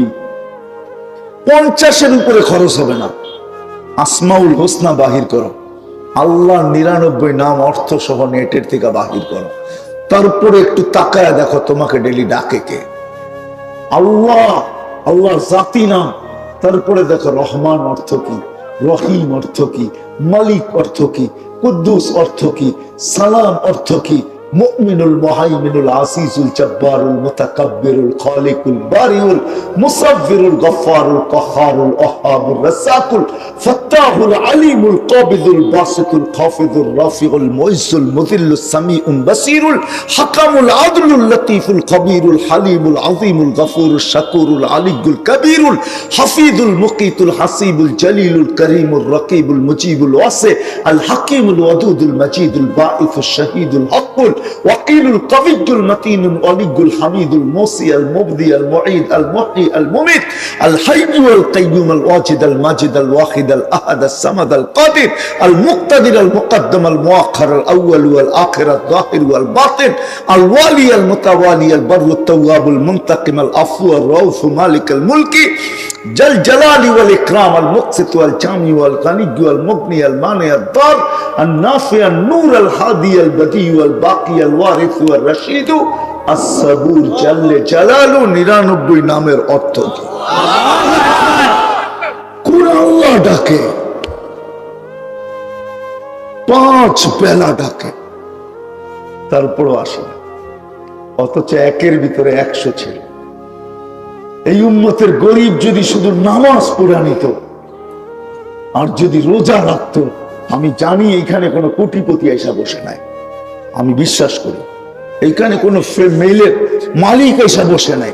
50-এর উপরে খরচ হবে না। আসমাউল হোসনা বাহির করো, আল্লাহ 99 নাম অর্থ সহ নেটের থেকে বাহির করো, তারপরে একটু তাকায় দেখো তোমাকে ডেলি ডাকে কে। আল্লাহ, আল্লাহর জাতি নাম। তারপরে দেখো রহমান অর্থ কি, রহিম অর্থ কি, মালিক অর্থ কি, কুদ্দুস অর্থ কি, সালাম অর্থ কি, মুমিনুল মুহাইমিনুল আসিসুল জব্বারুল মুতাকাব্বিরুল খালিকুল বারিউল মুসাব্বিরুল গফফারুল কাহ্হারুল ওয়াহ্হাবুর রাজ্জাকুল ফাত্তাহুল আলিমুল কাবিদুল বাসিতুল খাফিদুর রাফিউল মুইজ্জুল মুযিল্লুস সামিউল বাসিরুল হাকামুল আদলুল লতীফুল খবীরুল হালিমুল আযীমুল গফুরুশ শাকুরুল আলিয়্যুল কবীরুল হাফিজুল মুকিতুল হাসিবুল জলিলুল করিমুর রকিবুল মুজিবুল ওয়াসি আল হাকিমুল ওয়াদুদুল মাজিদুল বাঈসুশ শাহীদুল হকুল ওয়াকিলুল কবিয়্যুল মতিনুল ওয়ালিয়্যুল হামিদুল মুসি আল মুবদি আল মুঈদ আল মুহয়ি আল মুমিত আল হাইয়্যু আল কাইয়্যুম আল ওয়াজিদ আল মাজিদ আল ওয়াহিদ আল আহাদ আস সামাদ আল কাদির আল মুক্তাদির আল মুকদ্দম আল মুআখ্খার আল আউয়াল ওয়াল আখির আল যাহির ওয়াল বাতিন আল ওয়ালি আল মুতাওয়ালি আল বাররু তাওয়াবুল মুনতাকিম আল আফু আর রাউফ মালিক আল মুলকি জল জালালি ওয়াল ইকরাম আল মুকসিত ওয়াল জামি ওয়াল গানি ওয়াল মুগনি আল মানি আল দার আল নাফি আল নূর আল হাদি আল বদি ওয়াল বাকি আল ওয়ারিস ওয়াল রশিদ আস-সাবুর জাল্লে জালালু। 99 নামের অর্থ কি? কোন আল্লাহ ডাকে, 5 বেলা ডাকে, তারপরও আসে না, অথচ একের ভিতরে 100 ছিল। এই উম্মতের গরিব যদি শুধু নামাজ পড়া নিত আর যদি রোজা রাখতো, আমি জানি এইখানে কোনো কোটিপতি এসে বসে নাই, আমি বিশ্বাস করি এইখানে কোনো মেইলের মালিক এসে বসে নাই,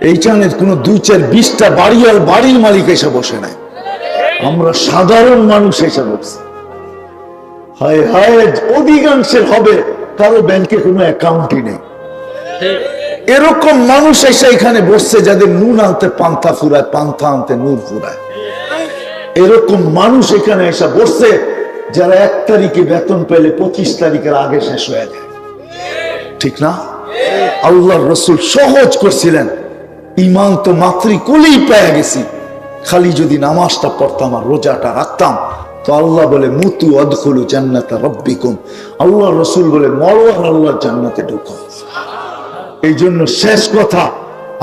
এইখানে কোনো 2-4-20টা বাড়ি আর বাড়ির মালিক এসে বসে নাই, আমরা সাধারণ মানুষ এসে বসছি। হায় হায়, অধিকাংশের হবে কারো ব্যাংকে কোনো অ্যাকাউন্টই নেই। এরকম মানুষ এসে এখানে বসছে যাদের নুন আনতে পান্থা ফুরায়, পান্থা আনতে নূর ফুরায়। এরকম মানুষ এখানে এসে বসছে যারা 1 তারিখে বেতন পেলে 25 তারিখের আগে শেষ হয়ে যায়, ঠিক না? আল্লাহর রাসূল সহজ করছিলেন, ঈমান তো মাতৃকুলেই পেয়ে গেছি, খালি যদি নামাজটা পড়তাম আর রোজাটা রাখতাম তো আল্লাহ বলে মুতু আদখুলু জান্নাতা রাব্বিকুম, আল্লাহর রাসূল বলে মরো আর আল্লাহর জান্নাতে ঢুকো। এই জন্য শেষ কথা,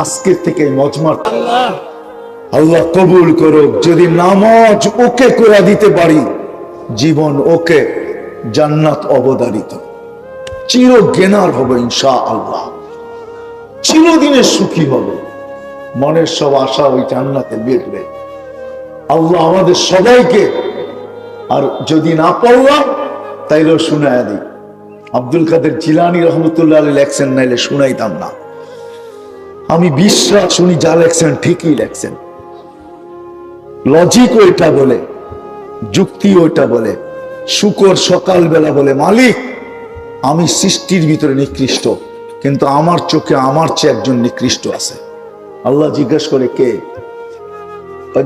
আজকের থেকে মজমার আল্লাহ কবুল করুক। যদি নামাজ ওকে করে দিতে পারি, জীবন ওকে, জান্নাত অবধারিত, চির জ্ঞানার হবে ইনশাআল্লাহ, চিরদিনের সুখী হবে, মনের সব আশা ওই জান্নাতে বেরবে। আল্লাহ আমাদের সবাইকে, আর যদি না পড়লাম তাইলেও শুনায়া দিই। আব্দুল কাদের জিলানী রহমতুল্লাহ আলাইহি লেখছেন, নাইলে শুনাইতাম না। আমি বিশ্বাস উনি যা লেখছেন ঠিকই লেখছেন, লজিক ওইটা বলে, যুক্তি ওইটা বলে। শুকর সকালবেলা বলে, মালিক আমি সৃষ্টির ভিতরে নিকৃষ্ট, কিন্তু আমার চোখে আমার চেয়ে একজন নিকৃষ্ট আছে। আল্লাহ জিজ্ঞেস করে, কে?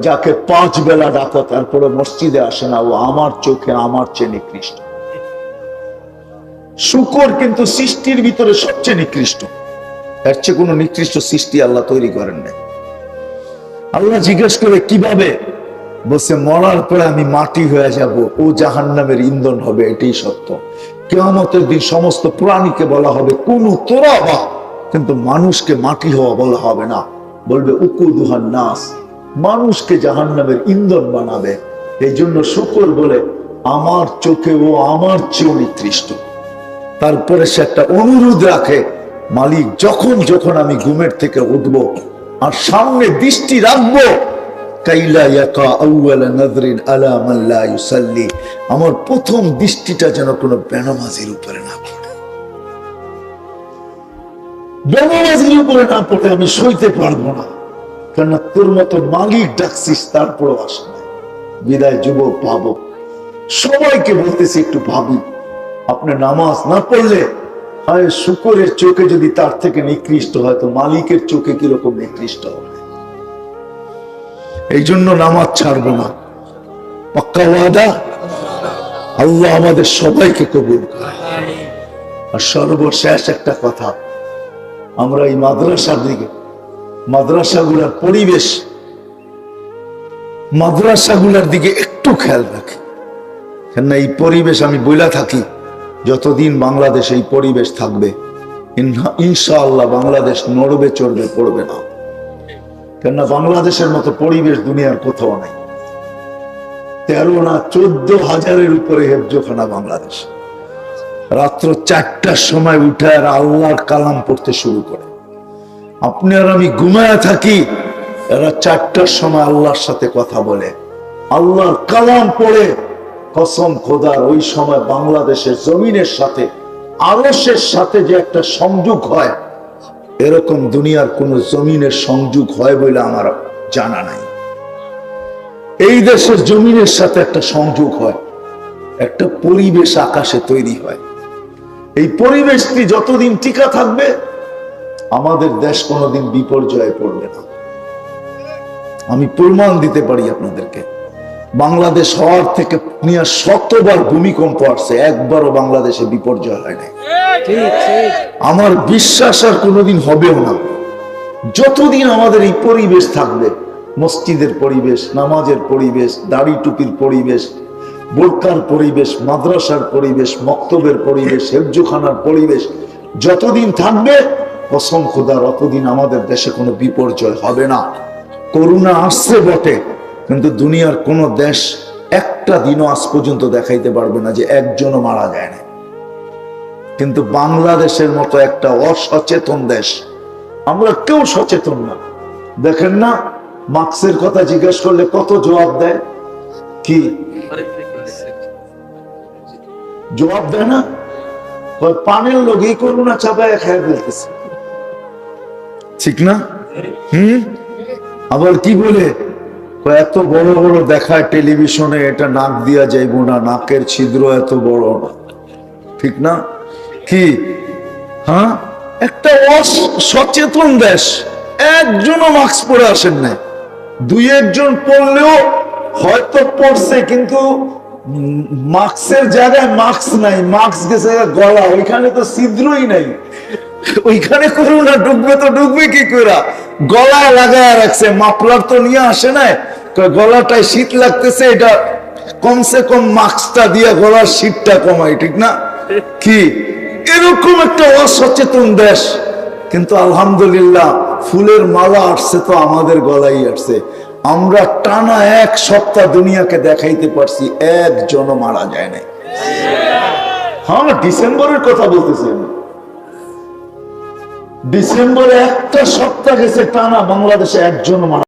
যাকে 5 বেলা ডাকো তারপরে মসজিদে আসে না, ও আমার চোখে আমার চেয়ে নিকৃষ্ট। শুকর কিন্তু সৃষ্টির ভিতরে সবচেয়ে নিকৃষ্ট, এর চেয়ে কোনো নিকৃষ্ট সৃষ্টি আল্লাহ তৈরি করেন না। আল্লাহ জিজ্ঞেস করে, কিভাবে? বলছে, মরার পরে আমি মাটি হয়ে যাব, ও জাহান্নামের ইন্ধন হবে, এটাই সত্য। কিয়ামতের দিন সমস্ত প্রাণীকে বলা হবে কুনু তুরাবা, কিন্তু মানুষকে মাটি হওয়া বলা হবে না, বলবে উকুদুহান নাস, মানুষকে জাহান্নামের ইন্ধন বানাবে। এই জন্য শুকর বলে, আমার চোখে ও আমার চেয়ে নিকৃষ্ট। তারপরে সে একটা অনুরোধ রাখে, মালিক যখন যখন আমি ঘুমের থেকে উঠবো আর সামনে দৃষ্টি রাখবো, কাইলা ইয়াকা আউয়ালা নাযরিন আলা মান লা ইউসাল্লি, আমার প্রথম দৃষ্টিটা যেন কোনো বেনামাজির উপরে না পড়ে। বেনামাজির উপরে না পড়ে আমি সইতে পারবো না, কেননা তোর মতো মালিক ডাকছিস তারপরও আসে না। বিদায় যুবক, ভাবো, সবাইকে বলতেছি একটু ভাবি, আপনি নামাজ না পড়লে হয় শুকরের চোখে যদি তার থেকে নিকৃষ্ট হয়, তো মালিকের চোখে কিরকম নিকৃষ্ট হবে। এই জন্য নামাজ ছাড়বো না, পাক্কা ওয়াদা। আল্লাহ আমাদের সবাইকে কবুল করে। আর সর্বশেষ একটা কথা, আমরা এই মাদ্রাসার দিকে, মাদ্রাসাগুলোর পরিবেশ, মাদ্রাসাগুলোর দিকে একটু খেয়াল রাখি, কেননা এই পরিবেশ আমি বইলা থাকি, যতদিন বাংলাদেশে এই পরিবেশ থাকবে ইনশাআল্লাহ বাংলাদেশ নড়বে চড়বে পড়বে না। কেননা বাংলাদেশের মতো পরিবেশ দুনিয়ার কোথাও নাই। 13 না 14,000-এর উপরে হেফজোখানা বাংলাদেশ। রাত্র 4টার সময় উঠে আর আল্লাহর কালাম পড়তে শুরু করে। আপনি আর আমি ঘুমায় থাকি, এরা 4টার সময় আল্লাহর সাথে কথা বলে, আল্লাহর কালাম পড়ে। কসম খোদার, ওই সময় বাংলাদেশের জমিনের সাথে আরশের সাথে যে একটা সংযোগ হয়, এরকম দুনিয়ার কোন জমিনের সংযোগ হয় বলে আমার জানা নাই। এই দেশের জমিনের সাথে একটা সংযোগ হয়, একটা পরিবেশ আকাশে তৈরি হয়। এই পরিবেশটি যতদিন টিকা থাকবে, আমাদের দেশ কোনোদিন বিপর্যয়ে পড়বে না। আমি প্রমাণ দিতে পারি আপনাদেরকে। বাংলাদেশ হওয়ার থেকে নিয়ে শতবার ভূমিকম্প আসছে, একবারও বাংলাদেশে বিপর্যয় হয় নাই। আমার বিশ্বাস আর কোনোদিন হবেও না। যতদিন আমাদের এই পরিবেশ থাকবে, মসজিদের পরিবেশ, নামাজের পরিবেশ, দাড়ি টুপির পরিবেশ, বোরকার পরিবেশ, মাদ্রাসার পরিবেশ, মক্তবের পরিবেশ, হেফজোখানার পরিবেশ যতদিন থাকবে, কসম খোদার, অতদিন আমাদের দেশে কোনো বিপর্যয় হবে না। করোনা আসছে বটে, কিন্তু দুনিয়ার কোন দেশ একটা দিনও আজ পর্যন্ত দেখাইতে পারবে না যে একজনও মারা যায় না। কিন্তু বাংলাদেশের মতো একটা অসচেতন দেশ, আমরা কেউ সচেতন না। দেখেন না, মাস্কের কথা জিজ্ঞেস করলে কত জবাব দেয়, কি জবাব দেয় না? পানের লোক এই করোনা চাপায় খেয়ে ফেলতেছে, ঠিক না? আবার কি বলে, এত বড় বড় দেখায় টেলিভিশনে, এটা নাক দিয়া যাইব না, নাকের ছিদ্র এত বড়, ঠিক না? কি হ্যাঁ, একটা অসচেতন দেশ। একজনও মাস্ক পরে আসেন নাই, 2-1 জন পড়লেও হয়তো পড়ছে, কিন্তু মাস্কের জায়গায় মাস্ক নাই, মাস্ক গেছে গলা, ওইখানে তো ছিদ্রই নাই। ওইখানে করোনা ঢুকবে তো ঢুকবে কি করে? গলায় লাগায় রাখছে, মাফলার তো নিয়ে আসে নাই, গলাটায় শীত লাগতেছে, এটা কমসে কম মাস্কটা দিয়ে গলার শীতটা কমাই, ঠিক না? কি এরকম একটা অসচেতন দেশ। কিন্তু আলহামদুলিল্লাহ, ফুলের মালা আসছে তো আমাদের গলায় আসছে। আমরা টানা 1 সপ্তাহ দুনিয়াকে দেখাইতে পারছি, একজনও মারা যায় নাই। হ্যাঁ, ডিসেম্বরের কথা বলতেছি আমি। ডিসেম্বরে 1টা সপ্তাহ গেছে টানা, বাংলাদেশে একজনও মারা